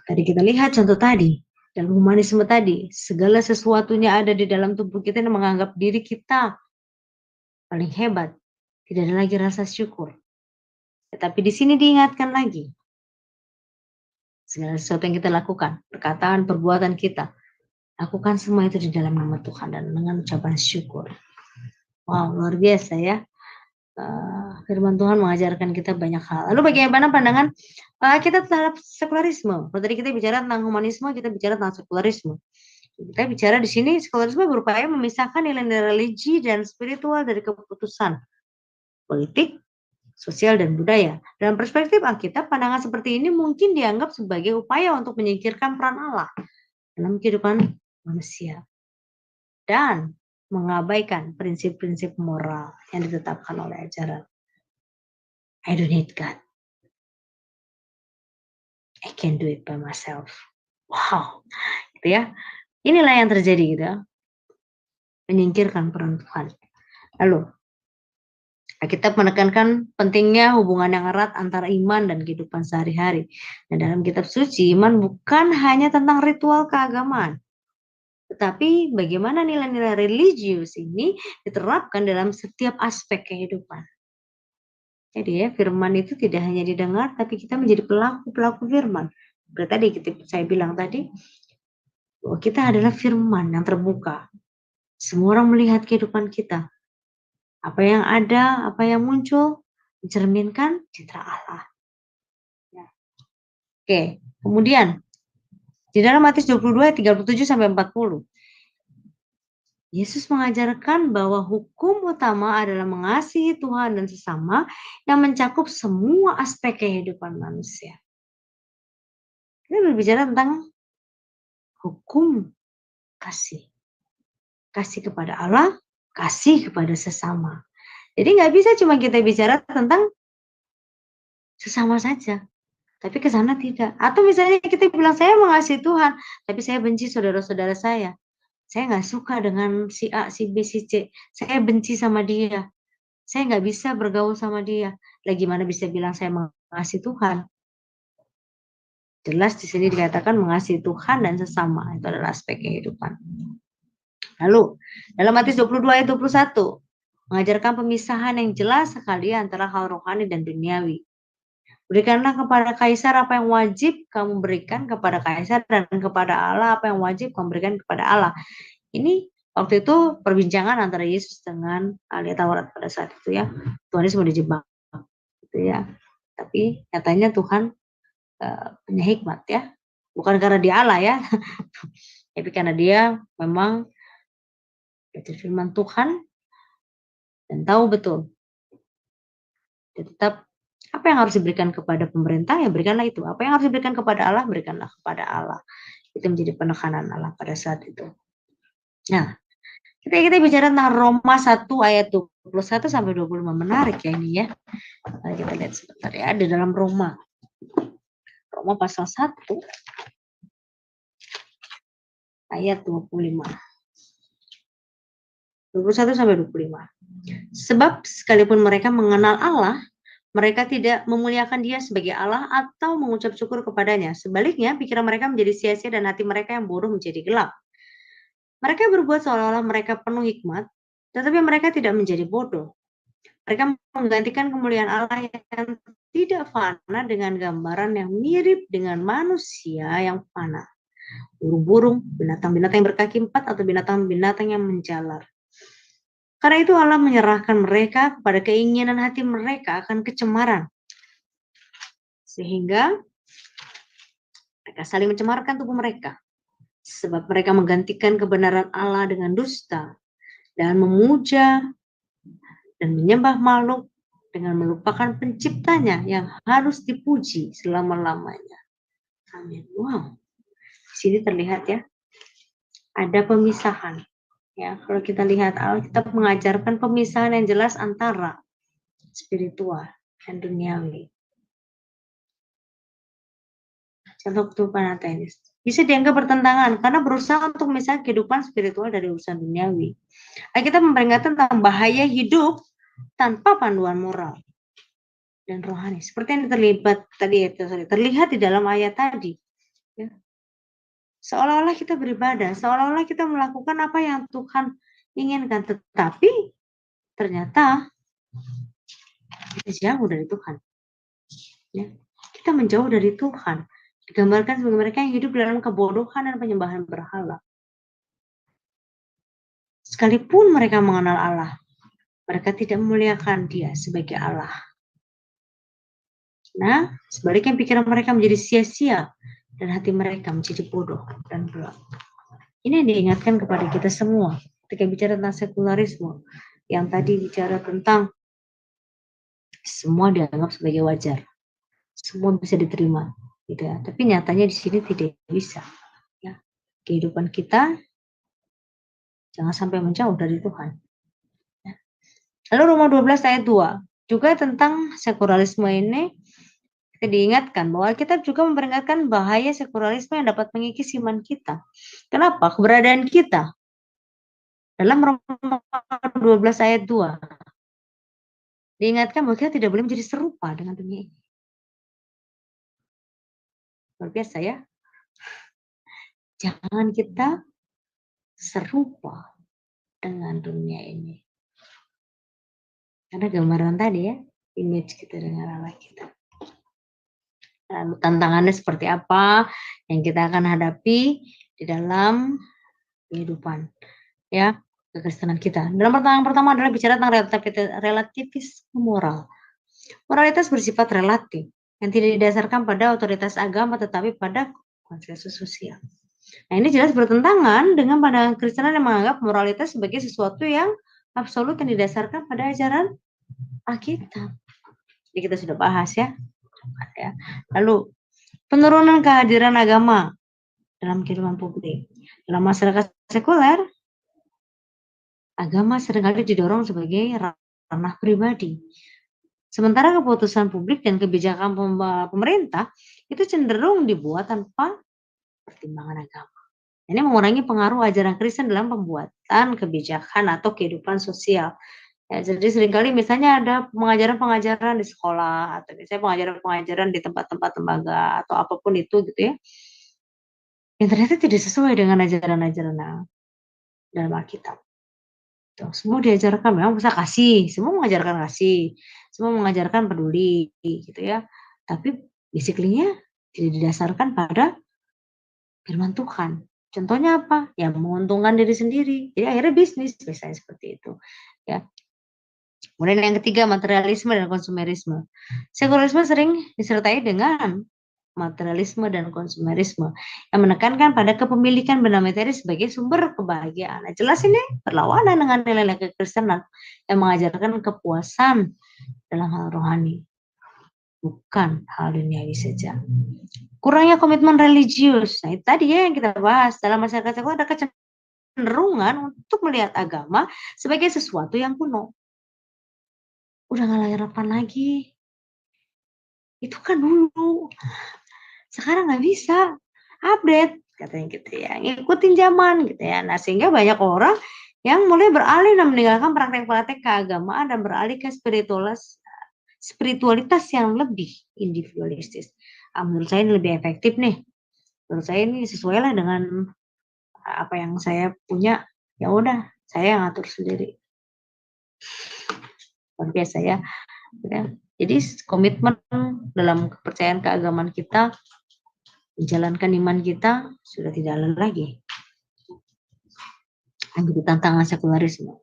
Tadi kita lihat contoh tadi, dalam humanisme tadi, segala sesuatunya ada di dalam tubuh kita yang menganggap diri kita paling hebat. Tidak ada lagi rasa syukur. Tetapi di sini diingatkan lagi, Segala sesuatu yang kita lakukan, perkataan, perbuatan kita, lakukan semua itu di dalam nama Tuhan dan dengan ucapan syukur. Wow, luar biasa ya. Firman Tuhan mengajarkan kita banyak hal. Lalu bagaimana pandangan kita terhadap sekularisme? Kalau tadi kita bicara tentang humanisme, kita bicara tentang sekularisme. Kita bicara di sini sekularisme berupaya memisahkan nilai-nilai religi dan spiritual dari keputusan politik, sosial, dan budaya. Dalam perspektif Alkitab, pandangan seperti ini mungkin dianggap sebagai upaya untuk menyingkirkan peran Allah dalam kehidupan manusia dan mengabaikan prinsip-prinsip moral yang ditetapkan oleh ajaran I don't need God. I can do it by myself. Wow, gitu ya. Inilah yang terjadi gitu ya. Menyingkirkan peran Tuhan. Lalu kita menekankan pentingnya hubungan yang erat antara iman dan kehidupan sehari-hari. Dan dalam kitab suci, iman bukan hanya tentang ritual keagamaan, tetapi bagaimana nilai-nilai religius ini diterapkan dalam setiap aspek kehidupan. Jadi ya, firman itu tidak hanya didengar, tapi kita menjadi pelaku-pelaku firman. Seperti tadi saya bilang tadi, bahwa kita adalah firman yang terbuka. Semua orang melihat kehidupan kita. Apa yang ada, apa yang muncul, mencerminkan citra Allah. Ya. Oke, kemudian di dalam Matius 22 ayat 37 sampai 40. Yesus mengajarkan bahwa hukum utama adalah mengasihi Tuhan dan sesama yang mencakup semua aspek kehidupan manusia. Kita berbicara tentang hukum kasih. Kasih kepada Allah, kasih kepada sesama. Jadi nggak bisa cuma kita bicara tentang sesama saja. Tapi ke sana tidak. Atau misalnya kita bilang saya mengasihi Tuhan, tapi saya benci saudara-saudara saya. Saya nggak suka dengan si A, si B, si C. Saya benci sama dia. Saya nggak bisa bergaul sama dia. Lagi mana bisa bilang saya mengasihi Tuhan? Jelas di sini dikatakan mengasihi Tuhan dan sesama. Itu adalah aspek kehidupan. Lalu, dalam Matius 22 ayat 21, mengajarkan pemisahan yang jelas sekali antara hal rohani dan duniawi. Berikanlah kepada kaisar apa yang wajib kamu berikan kepada kaisar, dan kepada Allah apa yang wajib kamu berikan kepada Allah. Ini waktu itu perbincangan antara Yesus dengan ahli Taurat pada saat itu ya. Tuhan Yesus mau dijebak gitu ya. Tapi nyatanya Tuhan punya hikmat ya. Bukan karena dia Allah ya. Tapi karena dia memang firman Tuhan dan tahu betul. Dia tetap apa yang harus diberikan kepada pemerintah, ya berikanlah itu. Apa yang harus diberikan kepada Allah, berikanlah kepada Allah. Itu menjadi penekanan Allah pada saat itu. Nah, kita bicara tentang Roma 1 ayat 21 sampai 25. Menarik ya ini ya. Mari kita lihat sebentar ya. Di dalam Roma pasal 1 ayat 25. 21 sampai 25. Sebab sekalipun mereka mengenal Allah, mereka tidak memuliakan dia sebagai Allah atau mengucap syukur kepadanya. Sebaliknya, pikiran mereka menjadi sia-sia dan hati mereka yang bodoh menjadi gelap. Mereka berbuat seolah-olah mereka penuh hikmat, tetapi mereka tidak menjadi bodoh. Mereka menggantikan kemuliaan Allah yang tidak fana dengan gambaran yang mirip dengan manusia yang fana. Burung-burung, binatang-binatang yang berkaki 4, atau binatang-binatang yang menjalar. Karena itu Allah menyerahkan mereka kepada keinginan hati mereka akan kecemaran. Sehingga mereka saling mencemarkan tubuh mereka. Sebab mereka menggantikan kebenaran Allah dengan dusta. Dan memuja dan menyembah makhluk dengan melupakan penciptanya yang harus dipuji selama-lamanya. Amin. Wow. Di sini terlihat ya. Ada pemisahan. Ya, kalau kita lihat Alkitab mengajarkan pemisahan yang jelas antara spiritual dan duniawi. Contoh kehidupan ateis bisa dianggap bertentangan karena berusaha untuk memisahkan kehidupan spiritual dari urusan duniawi. Alkitab memperingatkan tentang bahaya hidup tanpa panduan moral dan rohani. Seperti yang terlihat di dalam ayat tadi. Ya. Seolah-olah kita beribadah, seolah-olah kita melakukan apa yang Tuhan inginkan, tetapi ternyata kita jauh dari Tuhan. Ya. Kita menjauh dari Tuhan. Digambarkan sebagai mereka yang hidup dalam kebodohan dan penyembahan berhala. Sekalipun mereka mengenal Allah, mereka tidak memuliakan Dia sebagai Allah. Nah, sebaliknya pikiran mereka menjadi sia-sia dan hati mereka menjadi bodoh dan gelap. Ini yang diingatkan kepada kita semua ketika bicara tentang sekularisme, yang tadi bicara tentang semua dianggap sebagai wajar, semua bisa diterima, gitu ya. Tapi nyatanya di sini tidak bisa. Ya. Kehidupan kita jangan sampai menjauh dari Tuhan. Ya. Lalu Roma 12 ayat 2 juga tentang sekularisme ini kita diingatkan bahwa kita juga memperingatkan bahaya sekularisme yang dapat mengikis iman kita. Kenapa? Keberadaan kita dalam Roma 12 ayat 2 diingatkan bahwa kita tidak boleh menjadi serupa dengan dunia ini. Luar biasa ya. Jangan kita serupa dengan dunia ini. Karena gambaran tadi ya, image kita dengan Allah kita. Lalu tantangannya seperti apa yang kita akan hadapi di dalam kehidupan ya kekristenan kita. Dalam pertanyaan pertama adalah bicara tentang relativisme moral. Moralitas bersifat relatif yang tidak didasarkan pada otoritas agama tetapi pada konsensus sosial. Nah, ini jelas bertentangan dengan pandangan Kristen yang menganggap moralitas sebagai sesuatu yang absolut yang didasarkan pada ajaran Alkitab. Jadi kita sudah bahas ya. Lalu penurunan kehadiran agama dalam kehidupan publik. Dalam masyarakat sekuler, agama seringkali didorong sebagai ranah pribadi. Sementara keputusan publik dan kebijakan pemerintah itu cenderung dibuat tanpa pertimbangan agama. Ini mengurangi pengaruh ajaran Kristen dalam pembuatan kebijakan atau kehidupan sosial. Ya, jadi seringkali misalnya ada pengajaran-pengajaran di sekolah atau misalnya pengajaran-pengajaran di tempat-tempat lembaga atau apapun itu gitu ya. Yang ternyata tidak sesuai dengan ajaran-ajaran dalam Alkitab. Semua diajarkan memang bisa kasih, semua mengajarkan kasih, semua mengajarkan peduli gitu ya. Tapi basically-nya tidak didasarkan pada firman Tuhan. Contohnya apa? Ya menguntungkan diri sendiri. Jadi akhirnya bisnis misalnya seperti itu. Ya. Kemudian yang ketiga materialisme dan konsumerisme. Sekularisme sering disertai dengan materialisme dan konsumerisme yang menekankan pada kepemilikan benda materi sebagai sumber kebahagiaan. Nah, jelas ini berlawanan dengan nilai-nilai kekristenan yang mengajarkan kepuasan dalam hal rohani, bukan hal duniawi saja. Kurangnya komitmen religius. Nah, itu tadi ya yang kita bahas. Dalam masyarakat sekuler ada kecenderungan untuk melihat agama sebagai sesuatu yang kuno. Udah nggak relevan lagi. Itu kan dulu. Sekarang nggak bisa. Update katanya gitu ya. Ngikutin zaman gitu ya. Nah, sehingga banyak orang yang mulai beralih dan meninggalkan praktek-praktek keagamaan dan beralih ke spiritualitas yang lebih individualistis. Menurut saya ini lebih efektif nih. Menurut saya ini sesuai lah dengan apa yang saya punya. Ya udah, saya ngatur sendiri. Luar biasa ya. Jadi komitmen dalam kepercayaan keagamaan kita, menjalankan iman kita sudah tidak ada lagi. Yang tantangan sekularisme.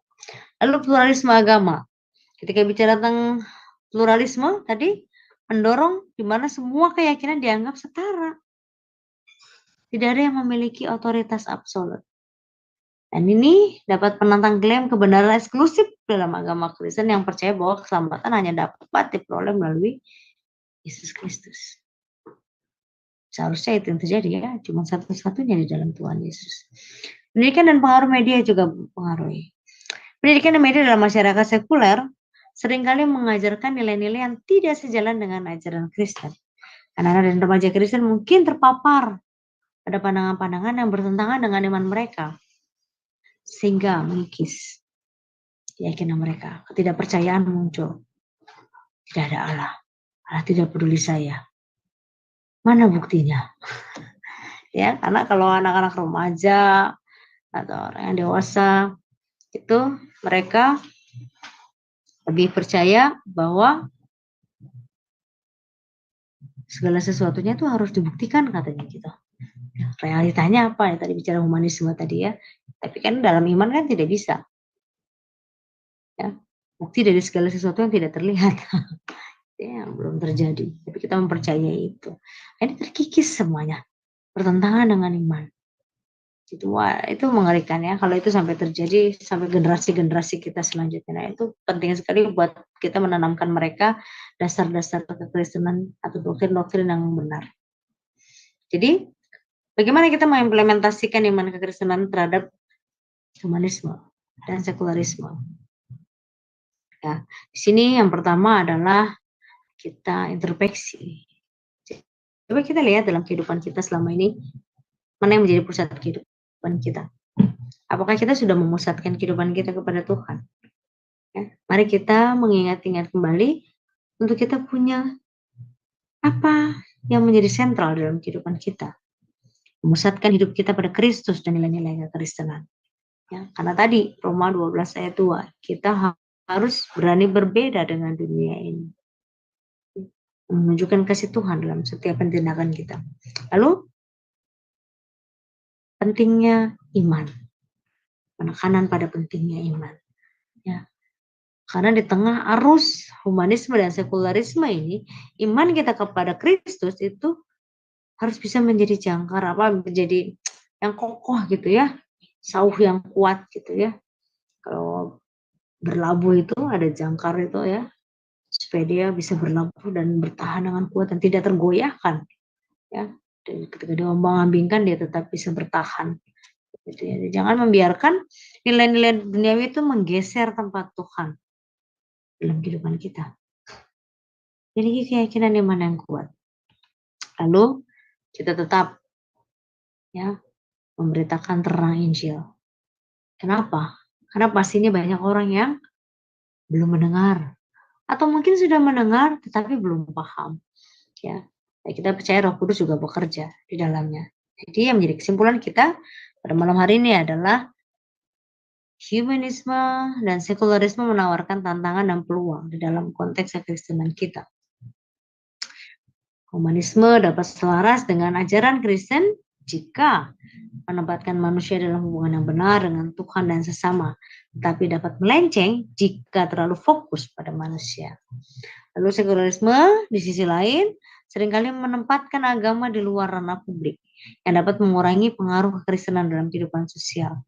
Lalu pluralisme agama. Ketika bicara tentang pluralisme tadi mendorong di mana semua keyakinan dianggap setara. Tidak ada yang memiliki otoritas absolut. Dan ini dapat menantang klaim kebenaran eksklusif dalam agama Kristen yang percaya bahwa keselamatan hanya dapat diperoleh melalui Yesus Kristus. Seharusnya itu yang terjadi ya, cuma satu-satunya di dalam Tuhan Yesus. Pendidikan dan pengaruh media juga mempengaruhi. Pendidikan dan media dalam masyarakat sekuler seringkali mengajarkan nilai-nilai yang tidak sejalan dengan ajaran Kristen. Anak-anak dan remaja Kristen mungkin terpapar pada pandangan-pandangan yang bertentangan dengan iman mereka, sehingga mengikis keyakinan mereka. Ketidakpercayaan muncul. Tidak ada Allah. Allah tidak peduli saya. Mana buktinya? Ya, karena kalau anak-anak remaja atau orang yang dewasa itu mereka lebih percaya bahwa segala sesuatunya itu harus dibuktikan katanya gitu. Realitanya apa ya tadi bicara humanisme tadi ya. Tapi kan dalam iman kan tidak bisa. Ya. Bukti dari segala sesuatu yang tidak terlihat. Yang belum terjadi. Tapi kita mempercayai itu. Ini terkikis semuanya. Bertentangan dengan iman. Itu mengerikan ya kalau itu sampai terjadi sampai generasi-generasi kita selanjutnya. Nah, itu penting sekali buat kita menanamkan mereka dasar-dasar kekristenan atau doktrin-doktrin yang benar. Jadi bagaimana kita mengimplementasikan iman kekristenan terhadap humanisme dan sekularisme? Ya, di sini yang pertama adalah kita introspeksi. Coba kita lihat dalam kehidupan kita selama ini mana yang menjadi pusat kehidupan kita. Apakah kita sudah memusatkan kehidupan kita kepada Tuhan? Ya, mari kita mengingat-ingat kembali untuk kita punya apa yang menjadi sentral dalam kehidupan kita. Memusatkan hidup kita pada Kristus dan nilai-nilai kekristenan. Ya, karena tadi Roma 12 ayat 2, kita harus berani berbeda dengan dunia ini. Menunjukkan kasih Tuhan dalam setiap tindakan kita. Lalu, pentingnya iman. Penekanan pada pentingnya iman. Ya. Karena di tengah arus humanisme dan sekularisme ini, iman kita kepada Kristus itu harus bisa menjadi jangkar, menjadi yang kokoh gitu ya. Sauh yang kuat gitu ya. Kalau berlabuh itu ada jangkar itu ya, supaya dia bisa berlabuh dan bertahan dengan kuat dan tidak tergoyahkan ya. Dan ketika diombang-ambingkan dia tetap bisa bertahan gitu ya. Jangan membiarkan nilai-nilai duniawi itu menggeser tempat Tuhan dalam kehidupan kita. Jadi keyakinan iman yang kuat. Lalu kita tetap ya memberitakan terang Injil. Kenapa? Karena pastinya banyak orang yang belum mendengar atau mungkin sudah mendengar tetapi belum paham. Ya, kita percaya Roh Kudus juga bekerja di dalamnya. Jadi yang menjadi kesimpulan kita pada malam hari ini adalah humanisme dan sekularisme menawarkan tantangan dan peluang di dalam konteks kekristenan kita. Humanisme dapat selaras dengan ajaran Kristen jika menempatkan manusia dalam hubungan yang benar dengan Tuhan dan sesama, tetapi dapat melenceng jika terlalu fokus pada manusia. Lalu sekularisme di sisi lain seringkali menempatkan agama di luar ranah publik yang dapat mengurangi pengaruh kekristenan dalam kehidupan sosial.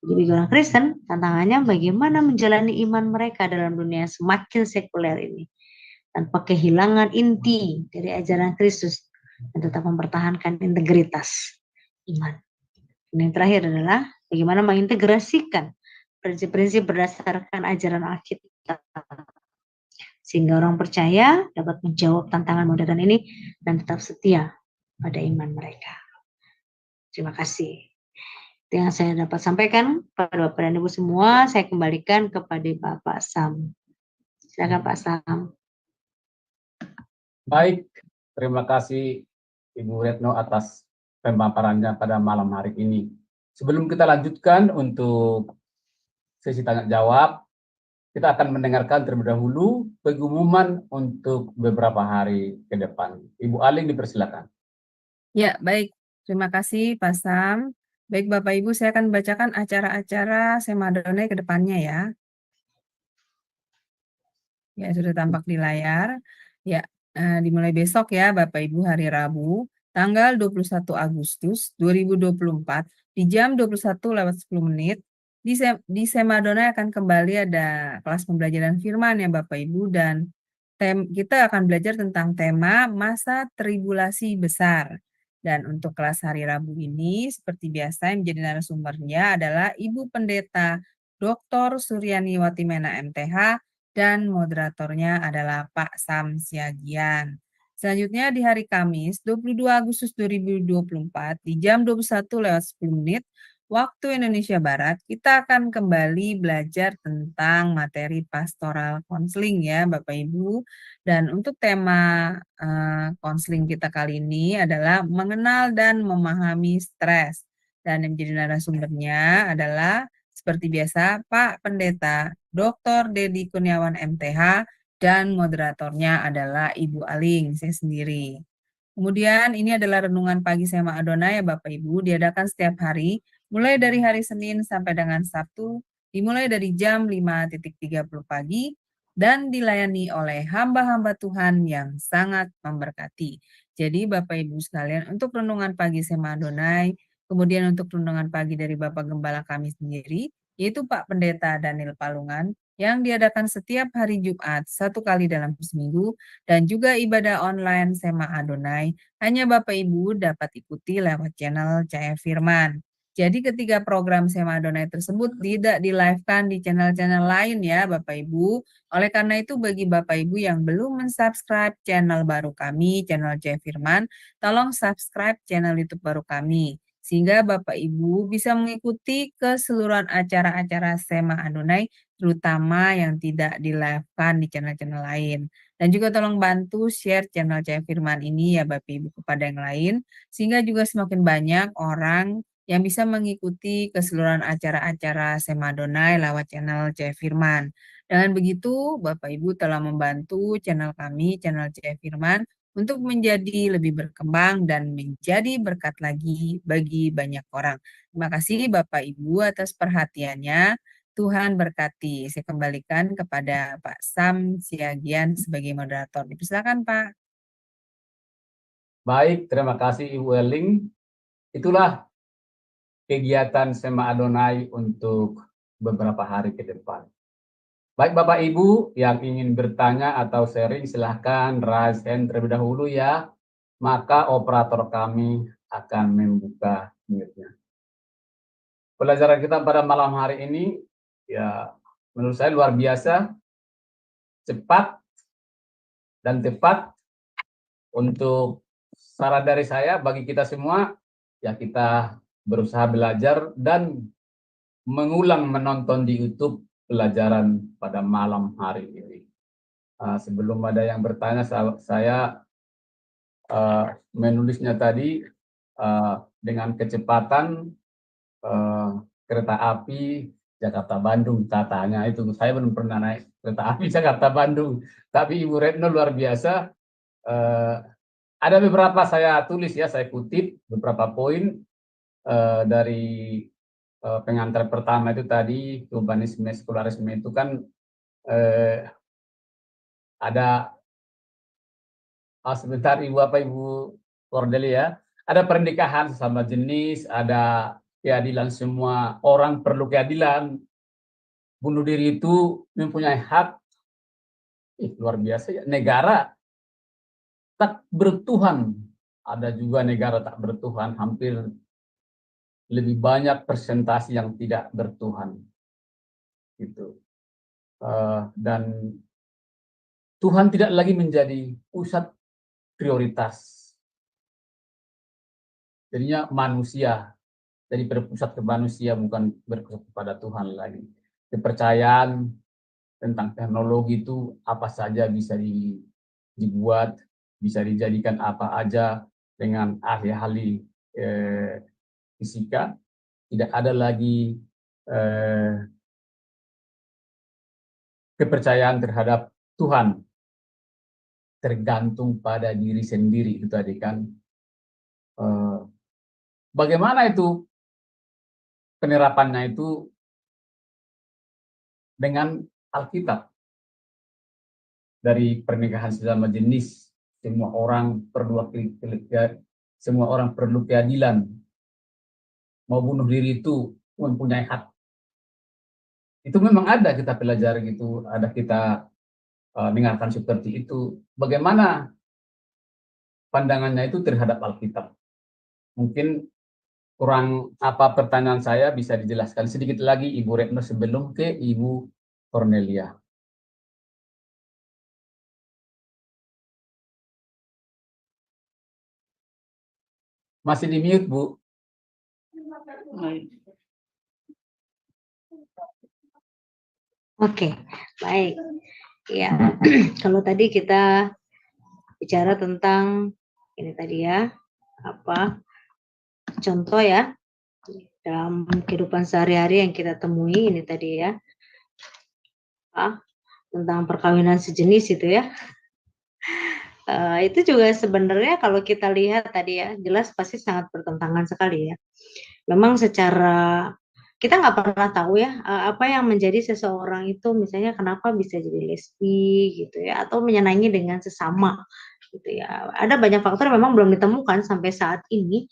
Jadi bagi orang Kristen, tantangannya bagaimana menjalani iman mereka dalam dunia semakin sekuler ini tanpa kehilangan inti dari ajaran Kristus dan tetap mempertahankan integritas iman. Dan yang terakhir adalah bagaimana mengintegrasikan prinsip-prinsip berdasarkan ajaran Alkitab sehingga orang percaya dapat menjawab tantangan modern ini dan tetap setia pada iman mereka. Terima kasih. Itu yang saya dapat sampaikan pada Bapak dan Ibu semua. Saya kembalikan kepada Bapak Sam. Silakan Pak Sam. Baik, terima kasih Ibu Retno atas pemaparannya pada malam hari ini. Sebelum kita lanjutkan untuk sesi tanya jawab, kita akan mendengarkan terlebih dahulu pengumuman untuk beberapa hari ke depan. Ibu Aling dipersilakan. Ya, baik. Terima kasih Pak Sam. Baik Bapak Ibu, saya akan membacakan acara-acara Semadone ke depannya ya. Ya, sudah tampak di layar. Ya, dimulai besok ya Bapak Ibu, hari Rabu, tanggal 21 Agustus 2024 di jam 21:10 di Semadone akan kembali ada kelas pembelajaran firman ya Bapak Ibu, dan kita akan belajar tentang tema masa tribulasi besar. Dan untuk kelas hari Rabu ini seperti biasa yang menjadi narasumbernya adalah Ibu Pendeta Dr. Suryani Watimena MTH dan moderatornya adalah Pak Sam Siagian. Selanjutnya di hari Kamis 22 Agustus 2024 di jam 21:10 waktu Indonesia Barat, kita akan kembali belajar tentang materi pastoral konseling ya Bapak Ibu. Dan untuk tema konseling kita kali ini adalah mengenal dan memahami stres. Dan yang menjadi narasumbernya adalah seperti biasa Pak Pendeta Dr. Dedi Kurniawan MTH dan moderatornya adalah Ibu Aling, saya sendiri. Kemudian ini adalah renungan pagi Sema Adonai ya Bapak Ibu, diadakan setiap hari, mulai dari hari Senin sampai dengan Sabtu, dimulai dari jam 5.30 pagi, dan dilayani oleh hamba-hamba Tuhan yang sangat memberkati. Jadi Bapak Ibu sekalian, untuk renungan pagi Sema Adonai, kemudian untuk renungan pagi dari Bapak Gembala kami sendiri, yaitu Pak Pendeta Daniel Palungan, yang diadakan setiap hari Jumat 1 kali dalam seminggu, dan juga ibadah online Sema Adonai, hanya Bapak Ibu dapat ikuti lewat channel Cahaya Firman. Jadi ketiga program Sema Adonai tersebut tidak di-live-kan di channel-channel lain ya Bapak Ibu. Oleh karena itu bagi Bapak Ibu yang belum mensubscribe channel baru kami, channel Cahaya Firman, tolong subscribe channel YouTube baru kami. Sehingga Bapak Ibu bisa mengikuti keseluruhan acara-acara Sema Adonai, terutama yang tidak di-live-kan di channel-channel lain. Dan juga tolong bantu share channel Cahaya Firman ini ya Bapak Ibu kepada yang lain, sehingga juga semakin banyak orang yang bisa mengikuti keseluruhan acara-acara Sema Adonai lewat channel Cahaya Firman. Dengan begitu, Bapak Ibu telah membantu channel kami, channel Cahaya Firman, untuk menjadi lebih berkembang dan menjadi berkat lagi bagi banyak orang. Terima kasih Bapak Ibu atas perhatiannya. Tuhan berkati. Saya kembalikan kepada Pak Sam Siagian sebagai moderator. Dipersilakan Pak. Baik, terima kasih Ibu Eling. Itulah kegiatan Sema Adonai untuk beberapa hari ke depan. Baik Bapak Ibu yang ingin bertanya atau sharing, silahkan raise hand terlebih dahulu ya. Maka operator kami akan membuka mute-nya. Pelajaran kita pada malam hari ini ya menurut saya luar biasa, cepat dan tepat. Untuk saran dari saya bagi kita semua, ya kita berusaha belajar dan mengulang menonton di YouTube pelajaran pada malam hari ini. Sebelum ada yang bertanya, saya menulisnya tadi dengan kecepatan kereta api Jakarta-Bandung, katanya itu. Saya belum pernah naik kereta api Jakarta-Bandung, tapi Ibu Retno luar biasa. Ada beberapa saya tulis ya, saya kutip beberapa poin dari pengantar pertama itu tadi, urbanisme sekularisme itu kan ada sebentar Ibu Cordelia, ada pernikahan sesama jenis, ada keadilan, semua orang perlu keadilan, bunuh diri itu mempunyai hak. Luar biasa ya, negara tak bertuhan, ada juga negara tak bertuhan, hampir lebih banyak persentase yang tidak bertuhan gitu. Dan Tuhan tidak lagi menjadi pusat prioritas, jadinya manusia, jadi berpusat ke manusia, bukan berpusat kepada Tuhan lagi. Kepercayaan tentang teknologi itu apa saja bisa dibuat, bisa dijadikan apa aja dengan ahli-ahli fisika. Tidak ada lagi kepercayaan terhadap Tuhan, tergantung pada diri sendiri itu tadi kan. Bagaimana itu penerapannya itu dengan Alkitab? Dari pernikahan sesama jenis, semua orang perlu keadilan. Mau bunuh diri itu mempunyai hak. Itu memang ada, kita pelajari gitu, ada kita dengarkan seperti itu. Bagaimana pandangannya itu terhadap Alkitab? Mungkin kurang apa pertanyaan saya bisa dijelaskan sedikit lagi Ibu Retno sebelum ke Ibu Cornelia. Masih di mute, Bu. Oke, baik. Ya, kalau tadi kita bicara tentang ini tadi ya, apa contoh ya dalam kehidupan sehari-hari yang kita temui ini tadi ya, tentang perkawinan sejenis itu ya. Itu juga sebenarnya kalau kita lihat tadi ya, jelas pasti sangat bertentangan sekali ya. Memang secara kita nggak pernah tahu ya apa yang menjadi seseorang itu, misalnya kenapa bisa jadi lesbi gitu ya, atau menyenangi dengan sesama gitu ya. Ada banyak faktor yang memang belum ditemukan sampai saat ini,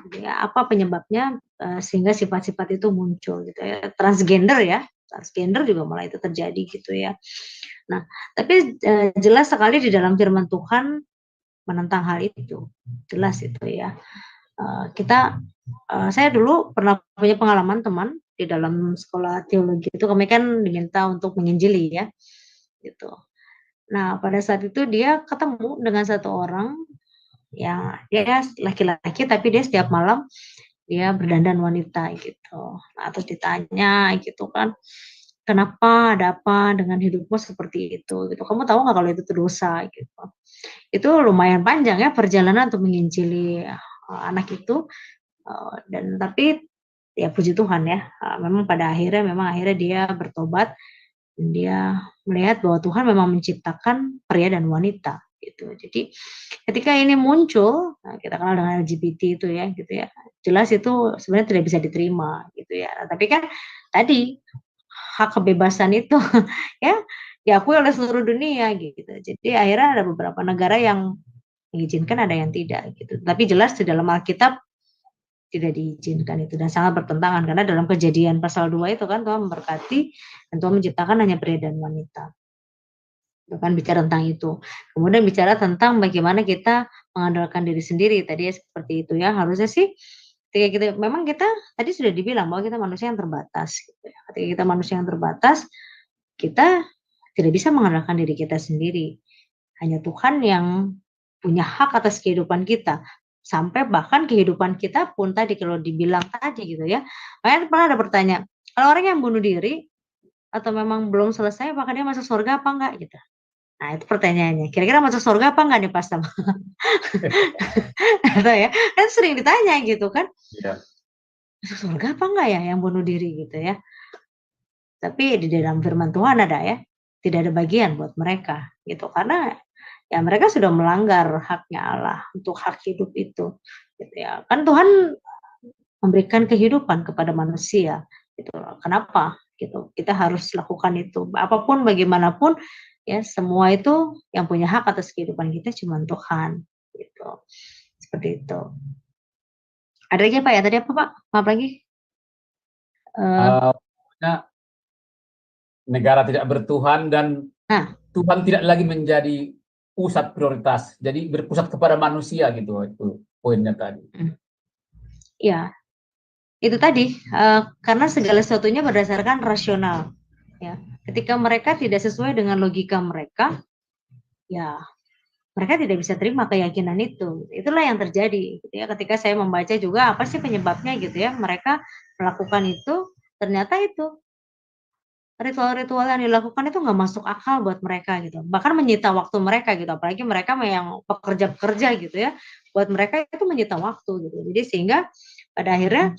gitu ya, apa penyebabnya sehingga sifat-sifat itu muncul gitu ya. Transgender juga mulai itu terjadi gitu ya. Nah, tapi jelas sekali di dalam firman Tuhan menentang hal itu, jelas itu ya. Saya dulu pernah punya pengalaman teman di dalam sekolah teologi itu, kami kan diminta untuk menginjili ya, gitu. Nah, pada saat itu dia ketemu dengan satu orang yang dia laki-laki tapi dia setiap malam dia berdandan wanita gitu. Nah, terus ditanya gitu kan, kenapa, ada apa dengan hidupmu seperti itu gitu. Kamu tahu nggak kalau itu dosa gitu. Itu lumayan panjang ya perjalanan untuk menginjili anak itu. Dan tapi ya puji Tuhan ya, memang pada akhirnya dia bertobat dan dia melihat bahwa Tuhan memang menciptakan pria dan wanita gitu. Jadi ketika ini muncul, kita kenal dengan LGBT itu ya gitu ya. Jelas itu sebenarnya tidak bisa diterima gitu ya. Nah, tapi kan tadi hak kebebasan itu ya diakui oleh seluruh dunia gitu. Jadi akhirnya ada beberapa negara yang mengizinkan, ada yang tidak gitu. Tapi jelas di dalam Alkitab tidak diizinkan itu dan sangat bertentangan karena dalam Kejadian pasal 2 itu kan Tuhan memberkati dan Tuhan menciptakan hanya pria dan wanita. Itu kan bicara tentang itu. Kemudian bicara tentang bagaimana kita mengandalkan diri sendiri tadi ya seperti itu ya. Harusnya sih ketika kita memang kita tadi sudah dibilang bahwa kita manusia yang terbatas gitu ya. Ketika kita manusia yang terbatas, kita tidak bisa mengandalkan diri kita sendiri. Hanya Tuhan yang punya hak atas kehidupan kita. Sampai bahkan kehidupan kita pun tadi kalau dibilang tadi gitu ya. Makanya pernah ada pertanyaan, kalau orang yang bunuh diri atau memang belum selesai apakah dia masuk surga apa enggak gitu. Nah, itu pertanyaannya. Kira-kira masuk surga apa enggak nih Pas Tam? Atau ya, kan sering ditanya gitu kan. Iya. Masuk surga apa enggak ya yang bunuh diri gitu ya. Tapi di dalam firman Tuhan ada ya, tidak ada bagian buat mereka gitu. Karena ya mereka sudah melanggar haknya Allah untuk hak hidup itu gitu ya. Kan Tuhan memberikan kehidupan kepada manusia gitu. Kenapa gitu? Kita harus lakukan itu. Apapun bagaimanapun ya semua itu yang punya hak atas kehidupan kita cuma Tuhan gitu. Seperti itu. Ada lagi Pak ya? Tadi apa Pak? Maaf lagi. Pokoknya negara tidak bertuhan dan Tuhan tidak lagi menjadi pusat prioritas. Jadi berpusat kepada manusia gitu, itu poinnya tadi. Ya, itu tadi karena segala sesuatunya berdasarkan rasional. Ya, ketika mereka tidak sesuai dengan logika mereka, ya mereka tidak bisa terima keyakinan itu. Itulah yang terjadi. Gitu ya. Ketika saya membaca juga apa sih penyebabnya gitu ya, mereka melakukan itu, ternyata itu ritual-ritual yang dilakukan itu nggak masuk akal buat mereka gitu. Bahkan menyita waktu mereka gitu. Apalagi mereka yang pekerja-pekerja gitu ya. Buat mereka itu menyita waktu gitu. Jadi sehingga pada akhirnya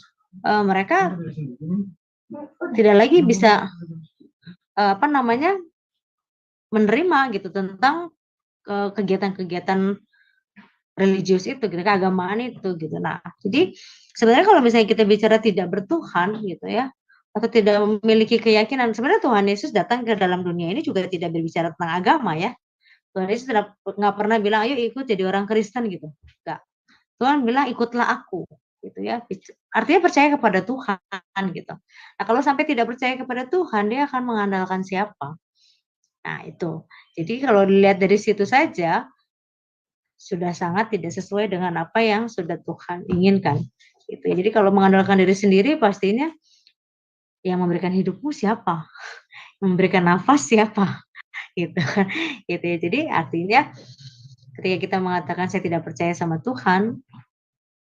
mereka tidak lagi bisa menerima gitu tentang kegiatan-kegiatan religius itu, gitu, keagamaan itu gitu. Nah, jadi sebenarnya kalau misalnya kita bicara tidak bertuhan gitu ya, atau tidak memiliki keyakinan, sebenarnya Tuhan Yesus datang ke dalam dunia ini juga tidak berbicara tentang agama ya. Tuhan Yesus nggak pernah bilang ayo ikut jadi orang Kristen gitu, enggak. Tuhan bilang ikutlah aku gitu ya. Artinya percaya kepada Tuhan gitu. Nah, kalau sampai tidak percaya kepada Tuhan, dia akan mengandalkan siapa? Nah, itu. Jadi kalau dilihat dari situ saja sudah sangat tidak sesuai dengan apa yang sudah Tuhan inginkan. Gitu. Jadi kalau mengandalkan diri sendiri pastinya yang memberikan hidupmu siapa? Memberikan nafas siapa? Gitu kan. Gitu ya. Jadi artinya ketika kita mengatakan saya tidak percaya sama Tuhan,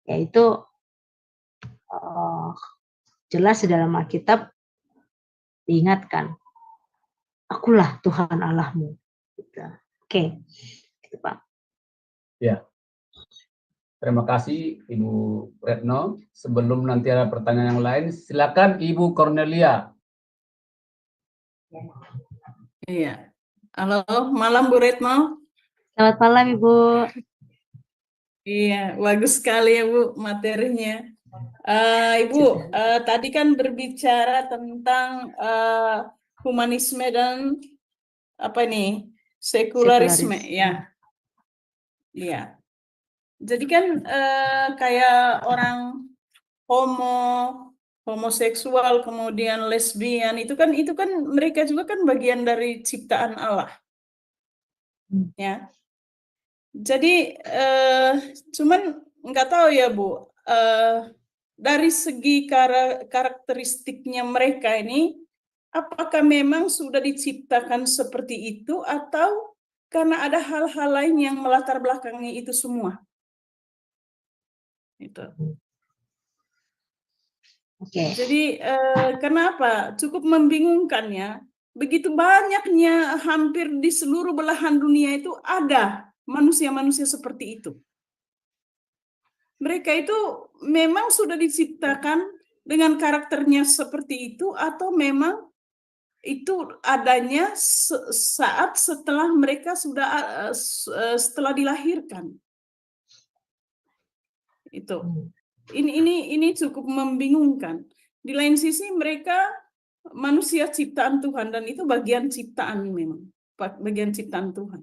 yaitu jelas di dalam Alkitab diingatkan, akulah Tuhan Allahmu. Gitu. Oke. Gitu, Pak. Ya. Terima kasih Ibu Retno. Sebelum nanti ada pertanyaan yang lain, silakan Ibu Cornelia. Iya. Halo, malam Bu Retno. Selamat malam Ibu. Iya, bagus sekali ya Bu materinya. Ibu, tadi kan berbicara tentang humanisme dan apa ini sekularisme, ya. Iya. Jadi kan kayak orang homoseksual kemudian lesbian itu kan mereka juga kan bagian dari ciptaan Allah, ya. Jadi cuman nggak tahu ya Bu, dari segi karakteristiknya mereka ini, apakah memang sudah diciptakan seperti itu atau karena ada hal-hal lain yang melatar belakangi itu semua? Itu. Oke. Jadi kenapa? Cukup membingungkan ya. Begitu banyaknya hampir di seluruh belahan dunia itu ada manusia-manusia seperti itu. Mereka itu memang sudah diciptakan dengan karakternya seperti itu atau memang itu adanya saat setelah mereka sudah setelah dilahirkan. Itu. Ini cukup membingungkan. Di lain sisi mereka manusia ciptaan Tuhan dan itu bagian ciptaan memang, bagian ciptaan Tuhan.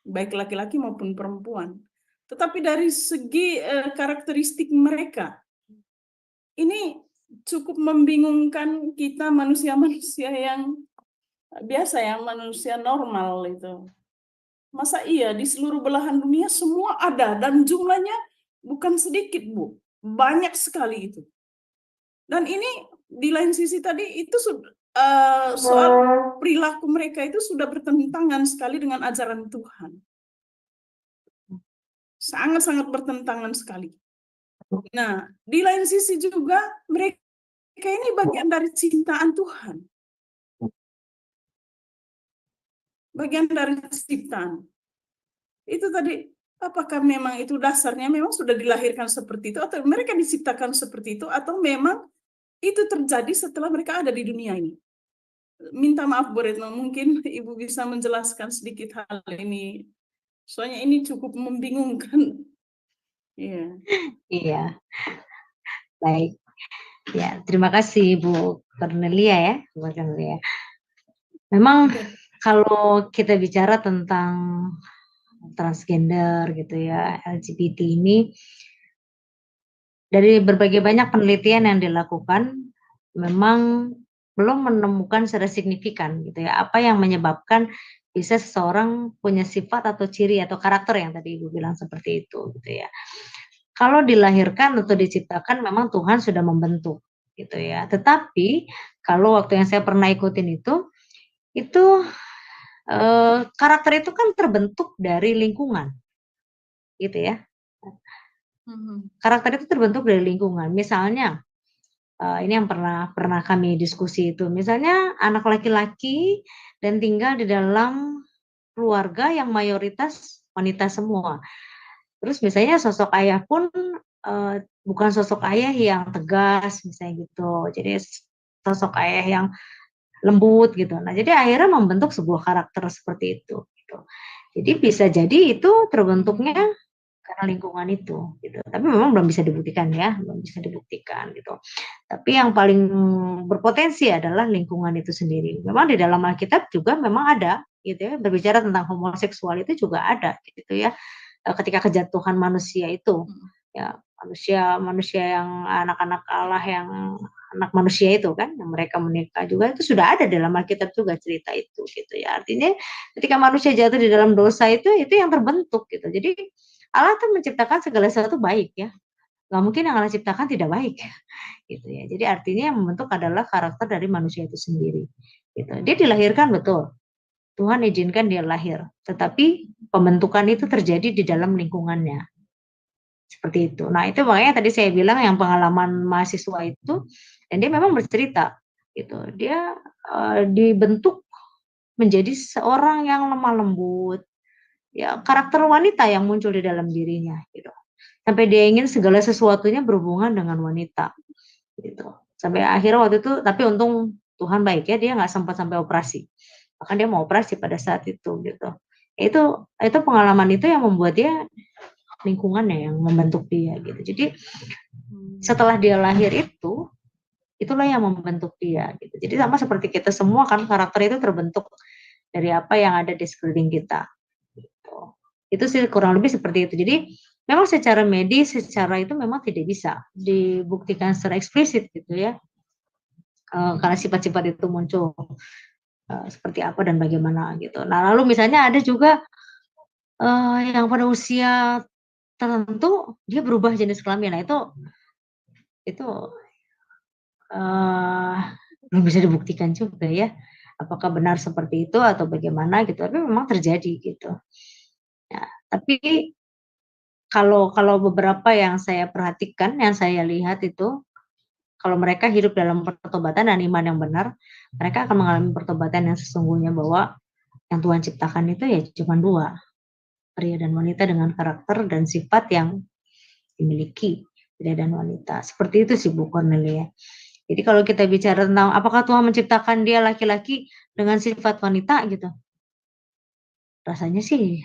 Baik laki-laki maupun perempuan. Tetapi dari segi karakteristik mereka ini cukup membingungkan kita manusia-manusia yang biasa ya, manusia normal itu. Masa iya di seluruh belahan dunia semua ada dan jumlahnya bukan sedikit Bu, banyak sekali itu. Dan ini di lain sisi tadi itu soal perilaku mereka itu sudah bertentangan sekali dengan ajaran Tuhan. Sangat-sangat bertentangan sekali. Nah, di lain sisi juga mereka ini bagian dari ciptaan Tuhan. Bagian dari ciptaan. Itu tadi, apakah memang itu dasarnya memang sudah dilahirkan seperti itu atau mereka diciptakan seperti itu atau memang itu terjadi setelah mereka ada di dunia ini? Minta maaf Bu Retno, mungkin Ibu bisa menjelaskan sedikit hal ini. Soalnya ini cukup membingungkan. Iya. Iya. Baik. Ya, terima kasih Bu Cornelia ya, Bu Cornelia. Memang kalau kita bicara tentang transgender gitu ya, LGBT ini dari berbagai banyak penelitian yang dilakukan memang belum menemukan secara signifikan gitu ya, apa yang menyebabkan bisa seseorang punya sifat atau ciri atau karakter yang tadi Ibu bilang seperti itu gitu ya. Kalau dilahirkan atau diciptakan memang Tuhan sudah membentuk gitu ya. Tetapi kalau waktu yang saya pernah ikutin itu karakter itu kan terbentuk dari lingkungan gitu ya. Karakter itu terbentuk dari lingkungan. Misalnya ini yang pernah kami diskusi itu. Misalnya anak laki-laki dan tinggal di dalam keluarga yang mayoritas wanita semua. Terus misalnya sosok ayah pun bukan sosok ayah yang tegas misalnya gitu. Jadi sosok ayah yang lembut gitu. Nah, jadi akhirnya membentuk sebuah karakter seperti itu gitu. Jadi bisa jadi itu terbentuknya karena lingkungan itu gitu. Tapi memang belum bisa dibuktikan ya, belum bisa dibuktikan gitu. Tapi yang paling berpotensi adalah lingkungan itu sendiri. Memang di dalam Alkitab juga memang ada gitu ya, berbicara tentang homoseksual itu juga ada gitu ya. Ketika kejatuhan manusia itu ya, manusia yang anak-anak Allah yang anak manusia itu kan, yang mereka menikah juga itu sudah ada dalam Alkitab juga cerita itu gitu ya. Artinya ketika manusia jatuh di dalam dosa itu yang terbentuk gitu. Jadi Allah tuh menciptakan segala sesuatu baik ya. Nggak mungkin yang Allah ciptakan tidak baik gitu ya. Jadi artinya yang membentuk adalah karakter dari manusia itu sendiri gitu. Dia dilahirkan betul. Tuhan izinkan dia lahir, tetapi pembentukan itu terjadi di dalam lingkungannya. Seperti itu. Nah, itu makanya tadi saya bilang yang pengalaman mahasiswa itu, dan dia memang bercerita gitu. Dia dibentuk menjadi seorang yang lemah lembut. Ya, karakter wanita yang muncul di dalam dirinya gitu. Sampai dia ingin segala sesuatunya berhubungan dengan wanita gitu. Sampai akhirnya waktu itu, tapi untung Tuhan baik ya, dia nggak sempat sampai operasi. Bahkan dia mau operasi pada saat itu gitu. Itu pengalaman itu yang membuat dia, lingkungannya yang membentuk dia gitu. Jadi setelah dia lahir itulah yang membentuk dia gitu. Jadi sama seperti kita semua kan, karakter itu terbentuk dari apa yang ada di sekeliling kita. Gitu. Itu sih kurang lebih seperti itu. Jadi memang secara medis, secara itu memang tidak bisa dibuktikan secara eksplisit gitu ya. Karena sifat-sifat itu muncul seperti apa dan bagaimana gitu. Nah, lalu misalnya ada juga yang pada usia tertentu dia berubah jenis kelamin. Nah, itu belum bisa dibuktikan juga ya. Apakah benar seperti itu atau bagaimana gitu. Tapi memang terjadi gitu. Ya, tapi kalau beberapa yang saya perhatikan, yang saya lihat itu, kalau mereka hidup dalam pertobatan dan iman yang benar, mereka akan mengalami pertobatan yang sesungguhnya, bahwa yang Tuhan ciptakan itu ya cuma dua, pria dan wanita dengan karakter dan sifat yang dimiliki pria dan wanita. Seperti itu sih Bu Cornelia. Jadi kalau kita bicara tentang apakah Tuhan menciptakan dia laki-laki dengan sifat wanita gitu, rasanya sih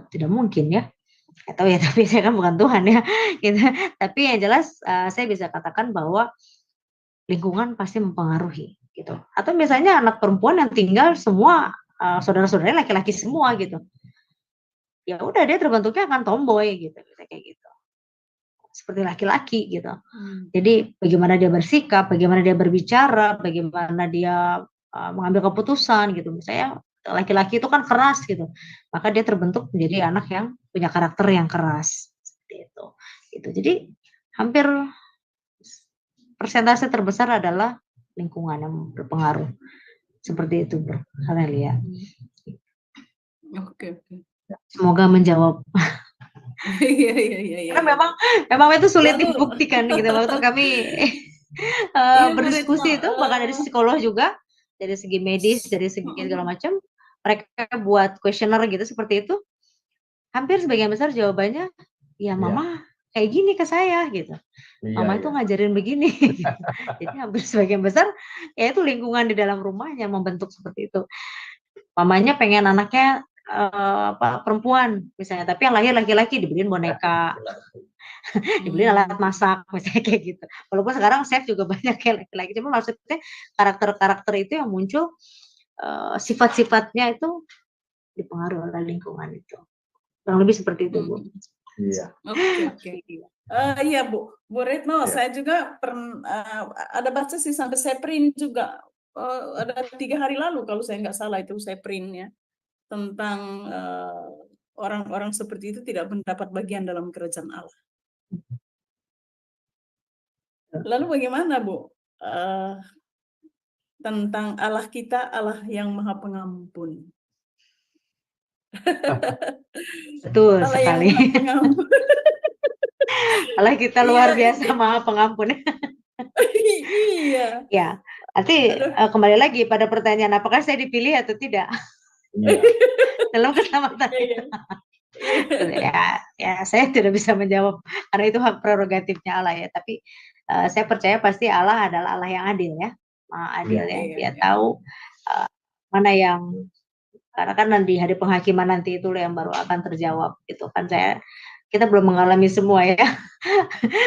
tidak mungkin ya. Atau ya, tapi saya kan bukan Tuhan ya, gitu. Tapi yang jelas saya bisa katakan bahwa lingkungan pasti mempengaruhi, gitu. Atau misalnya anak perempuan yang tinggal semua saudara-saudaranya laki-laki semua gitu. Ya udah dia terbentuknya akan tomboy gitu, kayak gitu. Seperti laki-laki gitu. Jadi bagaimana dia bersikap, bagaimana dia berbicara, bagaimana dia mengambil keputusan gitu. Misalnya laki-laki itu kan keras gitu, maka dia terbentuk menjadi anak yang punya karakter yang keras seperti itu. Gitu. Jadi hampir persentase terbesar adalah lingkungan yang berpengaruh. Seperti itu, Bro Cornelia. Oke. Semoga menjawab. Iya. Karena memang itu sulit Lalu- dibuktikan gitu. Waktu kami Iya, berdiskusi itu, bahkan dari psikolog juga, dari segi medis, dari segi segala macam, mereka buat kuesioner gitu seperti itu, hampir sebagian besar jawabannya, ya mama kayak gini ke saya gitu. Mama itu ngajarin begini. Gitu. Jadi hampir sebagian besar ya itu lingkungan di dalam rumahnya membentuk seperti itu. Mamanya pengen anaknya perempuan misalnya, tapi yang lahir laki-laki, dibeliin boneka, dibeliin alat masak misalnya kayak gitu. Walaupun sekarang chef juga banyak kayak laki-laki, cuma maksudnya karakter-karakter itu yang muncul, sifat-sifatnya itu dipengaruhi oleh lingkungan itu. Kurang lebih seperti itu, Bu. Iya. Oke. Iya Bu Retno, saya juga ada baca sih sampai saya print juga, ada 3 hari lalu kalau saya nggak salah itu saya printnya, tentang orang-orang seperti itu tidak mendapat bagian dalam kerajaan Allah. Lalu bagaimana Bu tentang Allah kita, Allah yang Maha Pengampun? Betul Allah yang sekali. Maha Pengampun. Allah kita luar Iya, biasa, Maha Pengampun. Iya. Ya, nanti kembali lagi pada pertanyaan apakah saya dipilih atau tidak dalam keselamatan itu. Ya, saya tidak bisa menjawab karena itu hak prerogatifnya Allah ya. Tapi saya percaya pasti Allah adalah Allah yang adil ya, Maha adil ya. Dia tahu mana yang, karena kan di hari penghakiman nanti itu yang baru akan terjawab gitu kan. Kita belum mengalami semua ya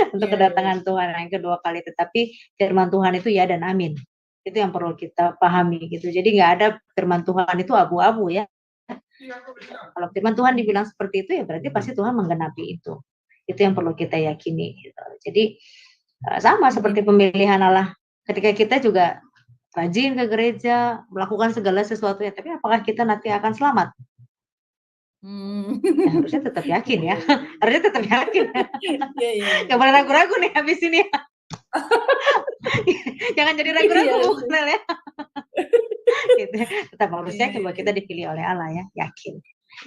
untuk kedatangan Tuhan yang kedua kali, tetapi firman Tuhan itu ya dan amin. Itu yang perlu kita pahami gitu. Jadi nggak ada firman Tuhan itu abu-abu ya. Kalau firman Tuhan dibilang seperti itu ya berarti pasti Tuhan menggenapi itu. Itu yang perlu kita yakini gitu. Jadi sama seperti pemilihan Allah. Ketika kita juga rajin ke gereja, melakukan segala sesuatunya, tapi apakah kita nanti akan selamat? Ya, harusnya tetap yakin ya. Harusnya tetap yakin. Gak boleh ragu-ragu nih habis ini. Jangan jadi ragu-ragu ya. Gitu. Tetap harus yakin bahwa kita dipilih oleh Allah ya, yakin.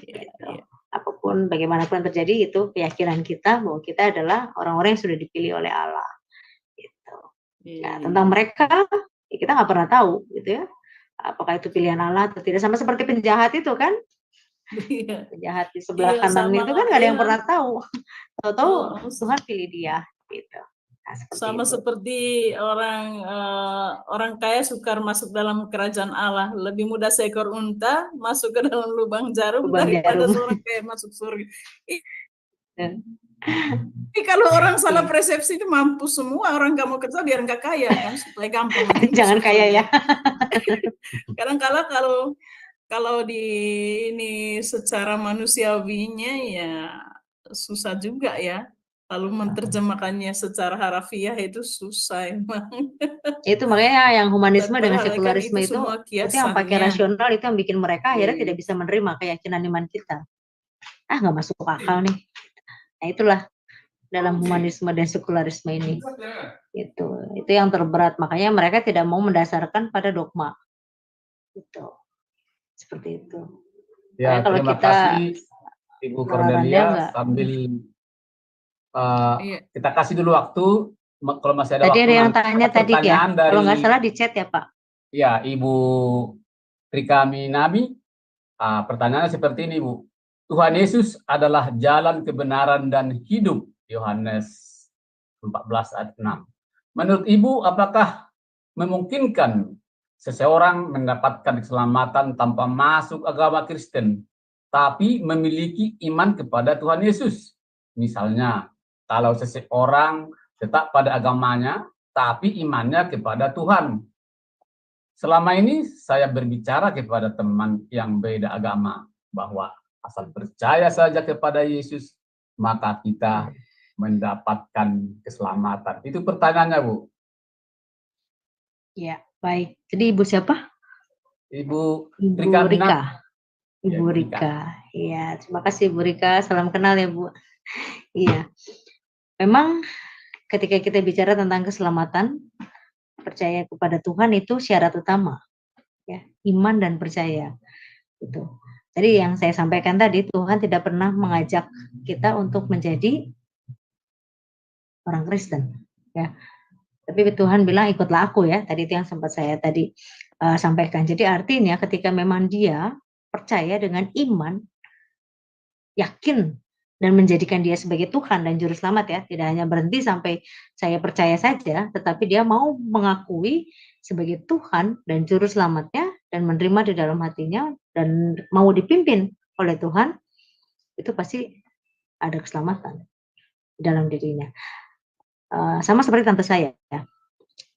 Gitu. Apapun bagaimanapun yang terjadi, itu keyakinan kita bahwa kita adalah orang-orang yang sudah dipilih oleh Allah. Gitu. Nah, tentang mereka ya kita nggak pernah tahu gitu ya. Apakah itu pilihan Allah atau tidak, sama seperti penjahat itu kan. Penjahat di sebelah kanan itu kan nggak ada yang pernah tahu. Tahu-tahu Tuhan pilih dia gitu. Nah, seperti Sama itu. seperti orang kaya sukar masuk dalam kerajaan Allah. Lebih mudah seekor unta masuk ke dalam lubang jarum Lubang daripada jarum. seorang kaya masuk surga. Dan- Tapi kalau orang salah Iya. persepsi itu mampus semua, orang nggak mau kerja biar nggak kaya kan, supaya gampang nanti Jangan masuk kaya surga. ya. Kadang-kala kalau di ini secara manusiawinya ya susah juga ya. Lalu menerjemahkannya secara harafiah itu susah emang. Itu makanya yang humanisme dengan Padahal kan sekularisme itu semua itu yang pakai kiasannya. rasional, itu yang bikin mereka akhirnya Iya. tidak bisa menerima keyakinan iman kita. Nggak masuk akal nih. Nah, itulah dalam humanisme dan sekularisme ini. Itu yang terberat. Makanya mereka tidak mau mendasarkan pada dogma. Gitu. Seperti itu. Ya, Makanya kalau terima kita kasih Ibu melarangnya Cornelia. nggak. Sambil Iya. kita kasih dulu waktu, kalau masih ada Tadi waktu ada yang nanti tanya ada tadi ya. pertanyaan Kalau nggak dari salah di chat ya Pak. ya Ibu Rika Minami. Pertanyaannya seperti ini, Bu. Tuhan Yesus adalah jalan kebenaran dan hidup, Yohanes 14 ayat 6. Menurut Ibu, apakah memungkinkan seseorang mendapatkan keselamatan tanpa masuk agama Kristen, tapi memiliki iman kepada Tuhan Yesus? Misalnya, kalau seseorang tetap pada agamanya, tapi imannya kepada Tuhan. Selama ini saya berbicara kepada teman yang beda agama, bahwa asal percaya saja kepada Yesus, maka kita mendapatkan keselamatan. Itu pertanyaannya, Bu. Ya, baik. Jadi Ibu siapa? Ibu Ibu Rika Minami. Rika. Ya, Ibu Ibu Rika. Iya, terima kasih Ibu Rika. Salam kenal ya, Bu. Iya. Memang ketika kita bicara tentang keselamatan, percaya kepada Tuhan itu syarat utama. Ya, iman dan percaya. Gitu. Jadi yang saya sampaikan tadi, Tuhan tidak pernah mengajak kita untuk menjadi orang Kristen. Ya. Tapi Tuhan bilang ikutlah aku ya. Tadi itu yang sempat saya tadi sampaikan. Jadi artinya ketika memang dia percaya dengan iman, yakin dan menjadikan dia sebagai Tuhan dan juru selamat ya, tidak hanya berhenti sampai saya percaya saja, tetapi dia mau mengakui sebagai Tuhan dan juru selamatnya dan menerima di dalam hatinya dan mau dipimpin oleh Tuhan, itu pasti ada keselamatan dalam dirinya. Sama seperti tante saya ya.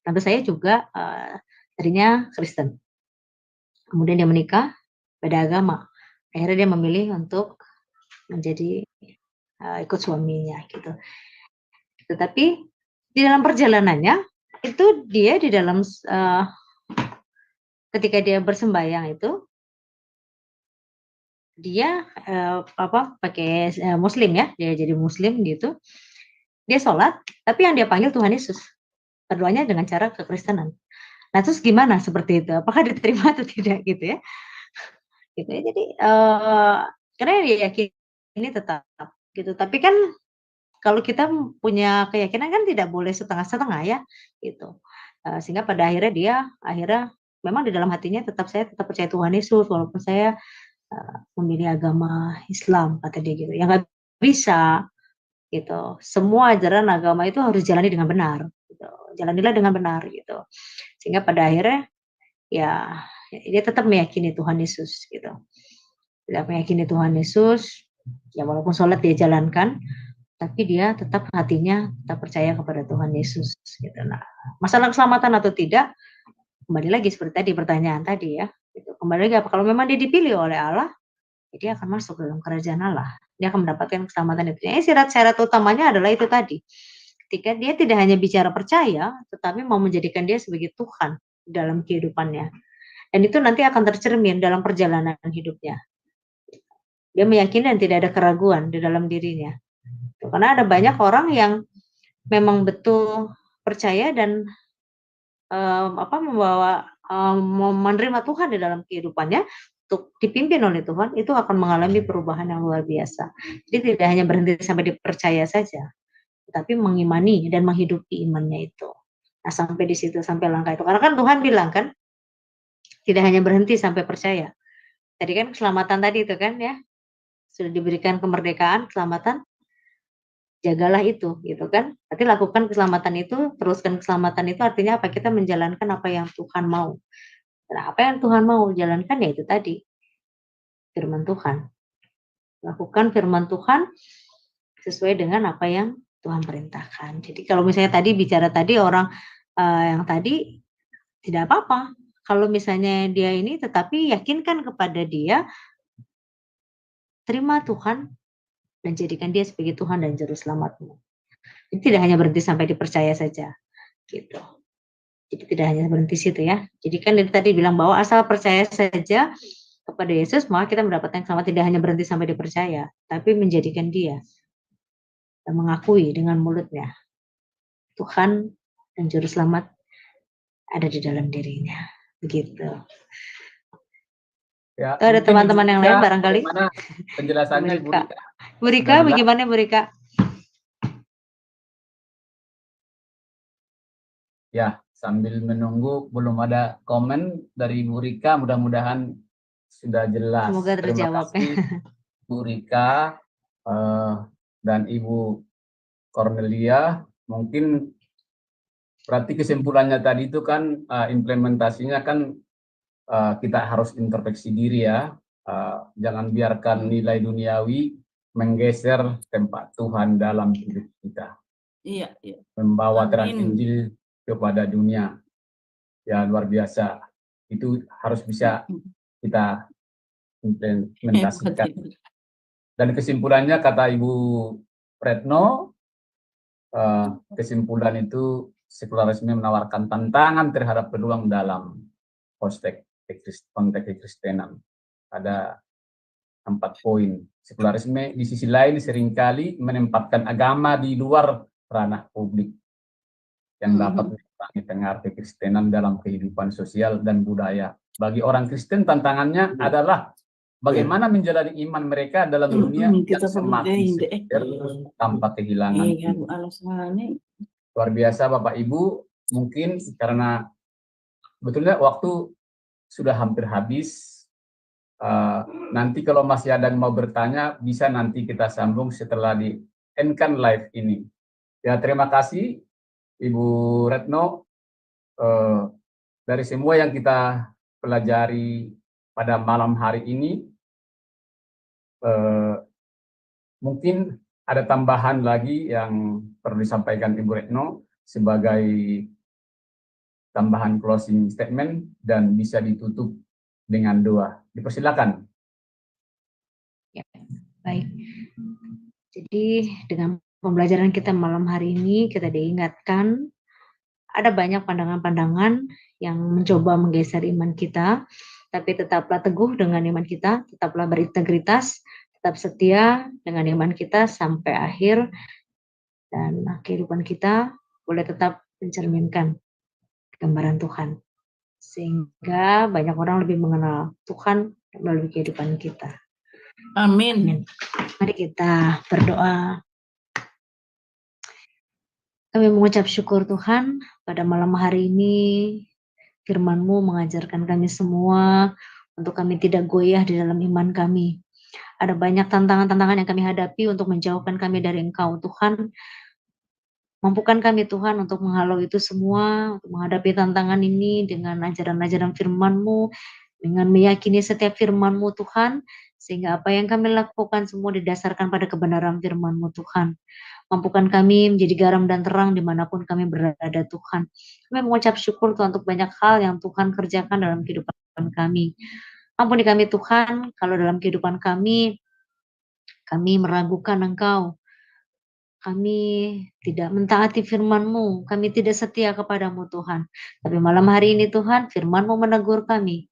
Tante saya juga tadinya Kristen. Kemudian dia menikah, beda agama. Akhirnya dia memilih untuk menjadi ikut suaminya gitu. Tetapi di dalam perjalanannya itu dia di dalam ketika dia bersembahyang itu dia pakai Muslim ya, dia jadi Muslim gitu. Dia sholat, tapi yang dia panggil Tuhan Yesus. Berdoanya dengan cara kekristenan. Nah terus gimana seperti itu? Apakah diterima atau tidak gitu ya? Gitu ya. Jadi karena dia yakin ini tetap gitu. Tapi kan kalau kita punya keyakinan kan tidak boleh setengah-setengah ya, gitu. Sehingga pada akhirnya dia memang di dalam hatinya saya tetap percaya Tuhan Yesus walaupun saya memilih agama Islam kata dia gitu. Ya nggak bisa gitu. Semua ajaran agama itu harus jalani dengan benar. Gitu. Jalanilah dengan benar gitu. Sehingga pada akhirnya ya dia tetap meyakini Tuhan Yesus gitu. Tidak meyakini Tuhan Yesus, ya walaupun sholat dia jalankan, tapi dia tetap hatinya tetap percaya kepada Tuhan Yesus gitu. Nah, masalah keselamatan atau tidak kembali lagi seperti tadi pertanyaan tadi ya, gitu. Kembali lagi kalau memang dia dipilih oleh Allah, ya dia akan masuk dalam kerajaan Allah, dia akan mendapatkan keselamatan itu. Syarat-syarat utamanya adalah itu tadi, ketika dia tidak hanya bicara percaya, tetapi mau menjadikan dia sebagai Tuhan dalam kehidupannya, dan itu nanti akan tercermin dalam perjalanan hidupnya. Dia meyakini dan tidak ada keraguan di dalam dirinya. Karena ada banyak orang yang memang betul percaya dan menerima Tuhan di dalam kehidupannya untuk dipimpin oleh Tuhan, itu akan mengalami perubahan yang luar biasa. Jadi tidak hanya berhenti sampai dipercaya saja, tapi mengimani dan menghidupi imannya itu. Nah sampai di situ, sampai langkah itu. Karena kan Tuhan bilang kan, tidak hanya berhenti sampai percaya. Tadi kan keselamatan tadi itu kan ya, sudah diberikan kemerdekaan, keselamatan, jagalah itu, gitu kan. Berarti lakukan keselamatan itu, teruskan keselamatan itu artinya apa? Kita menjalankan apa yang Tuhan mau. Nah, apa yang Tuhan mau jalankan ya itu tadi, firman Tuhan. Lakukan firman Tuhan sesuai dengan apa yang Tuhan perintahkan. Jadi kalau misalnya tadi bicara tadi orang yang tadi tidak apa-apa. Kalau misalnya dia ini tetapi yakinkan kepada dia, terima Tuhan dan jadikan dia sebagai Tuhan dan juru selamatmu. Jadi tidak hanya berhenti sampai dipercaya saja, gitu. Jadi tidak hanya berhenti situ ya. Jadi kan dari tadi bilang bahwa asal percaya saja kepada Yesus, maka kita mendapatkan selamat, tidak hanya berhenti sampai dipercaya, tapi menjadikan dia dan mengakui dengan mulutnya Tuhan dan juru selamat ada di dalam dirinya. Begitu. Ya, Itu ada mungkin teman-teman Ibu yang Rika, lain barangkali. bagaimana penjelasannya Ibu Rika. Rika? Bu Rika, Sudah jelas? bagaimana Bu Rika? Ya, sambil menunggu belum ada komen dari Bu Rika, mudah-mudahan sudah jelas. Semoga Terima terjawab ya. kasih Bu Rika dan Ibu Cornelia. Mungkin berarti kesimpulannya tadi itu kan implementasinya kan kita harus introspeksi diri ya. Jangan biarkan nilai duniawi menggeser tempat Tuhan dalam hidup kita. Iya, iya. Membawa terang Amin. Injil kepada dunia. Ya luar biasa. Itu harus bisa kita implementasikan. Dan kesimpulannya kata Ibu Retno, kesimpulan itu sekularisme menawarkan tantangan terhadap peluang dalam konteks kekristenan. Ada 4 poin. Sekularisme di sisi lain seringkali menempatkan agama di luar ranah publik yang dapat mengurangi pengaruh kekristenan dalam kehidupan sosial dan budaya. Bagi orang Kristen tantangannya adalah bagaimana menjalani iman mereka dalam dunia yang semakin sekuler tanpa kehilangan iman. Luar biasa Bapak Ibu, mungkin karena betulnya waktu sudah hampir habis. Nanti kalau masih ada yang mau bertanya, bisa nanti kita sambung setelah di end-kan live ini. Ya, terima kasih Ibu Retno. Dari semua yang kita pelajari pada malam hari ini, mungkin ada tambahan lagi yang perlu disampaikan Ibu Retno sebagai tambahan closing statement dan bisa ditutup dengan doa. Dipersilakan. Ya, baik. Jadi dengan pembelajaran kita malam hari ini kita diingatkan ada banyak pandangan-pandangan yang mencoba menggeser iman kita, tapi tetaplah teguh dengan iman kita, tetaplah berintegritas, tetap setia dengan iman kita sampai akhir, dan kehidupan kita boleh tetap mencerminkan gambaran Tuhan. Sehingga banyak orang lebih mengenal Tuhan melalui kehidupan kita. Amin. Mari kita berdoa. Kami mengucap syukur Tuhan pada malam hari ini firman-Mu mengajarkan kami semua untuk kami tidak goyah di dalam iman kami. Ada banyak tantangan-tantangan yang kami hadapi untuk menjauhkan kami dari Engkau Tuhan. Mampukan kami Tuhan untuk menghalau itu semua, untuk menghadapi tantangan ini dengan ajaran-ajaran firman-Mu, dengan meyakini setiap firman-Mu Tuhan, sehingga apa yang kami lakukan semua didasarkan pada kebenaran firman-Mu Tuhan. Mampukan kami menjadi garam dan terang dimanapun kami berada Tuhan. Kami mengucap syukur Tuhan untuk banyak hal yang Tuhan kerjakan dalam kehidupan kami. Ampuni kami Tuhan, kalau dalam kehidupan kami meragukan Engkau. Kami tidak mentaati firman-Mu, kami tidak setia kepadamu Tuhan. Tapi malam hari ini Tuhan, firman-Mu menegur kami.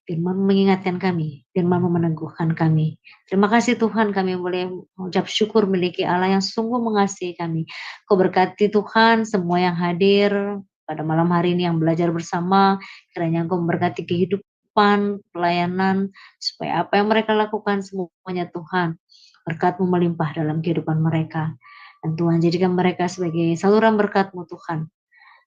Firman-Mu mengingatkan kami, firman-Mu meneguhkan kami. Terima kasih Tuhan, kami boleh mengucap syukur memiliki Allah yang sungguh mengasihi kami. Kau berkati Tuhan semua yang hadir pada malam hari ini yang belajar bersama, kiranya Engkau memberkati kehidupan, pelayanan, supaya apa yang mereka lakukan semuanya Tuhan, berkat-Mu melimpah dalam kehidupan mereka. Dan Tuhan jadikan mereka sebagai saluran berkat-Mu Tuhan.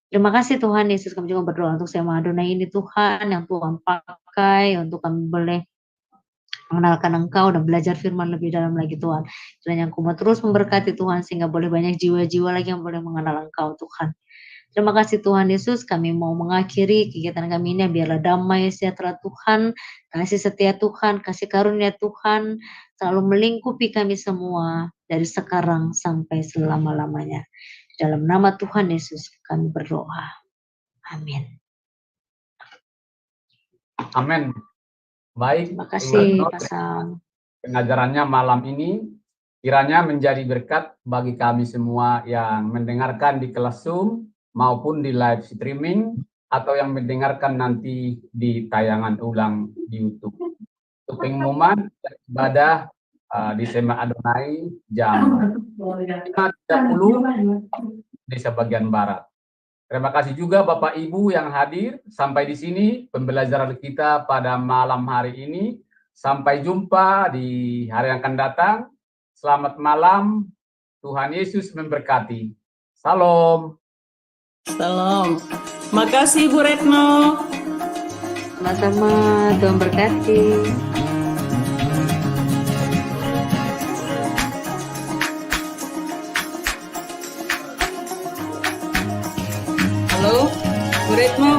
Terima kasih Tuhan Yesus, kami juga berdoa untuk Sema Adonai ini Tuhan, yang Tuhan pakai untuk kami boleh mengenalkan Engkau dan belajar firman lebih dalam lagi Tuhan. Kiranya Engkau mau terus memberkati Tuhan sehingga boleh banyak jiwa-jiwa lagi yang boleh mengenal Engkau Tuhan. Terima kasih Tuhan Yesus, kami mau mengakhiri kegiatan kami ini, biarlah damai sejahtera Tuhan, kasih setia Tuhan, kasih karunia Tuhan, selalu melingkupi kami semua, dari sekarang sampai selama-lamanya. Dalam nama Tuhan Yesus kami berdoa. Amin. Amin. Baik, Terima kasih Ibu Pak Sam. pengajarannya malam ini kiranya menjadi berkat bagi kami semua yang mendengarkan di kelas Zoom maupun di live streaming atau yang mendengarkan nanti di tayangan ulang di YouTube. Untuk pengumuman ibadah di Sema Adonai jam 5.30 Indonesia bagian Barat. Terima kasih juga Bapak Ibu yang hadir. Sampai di sini pembelajaran kita pada malam hari ini. Sampai jumpa di hari yang akan datang. Selamat malam. Tuhan Yesus memberkati. Salam. Salam. Makasih Bu Retno. Sama-sama, Tuhan berkati. Halo, Bu Retno.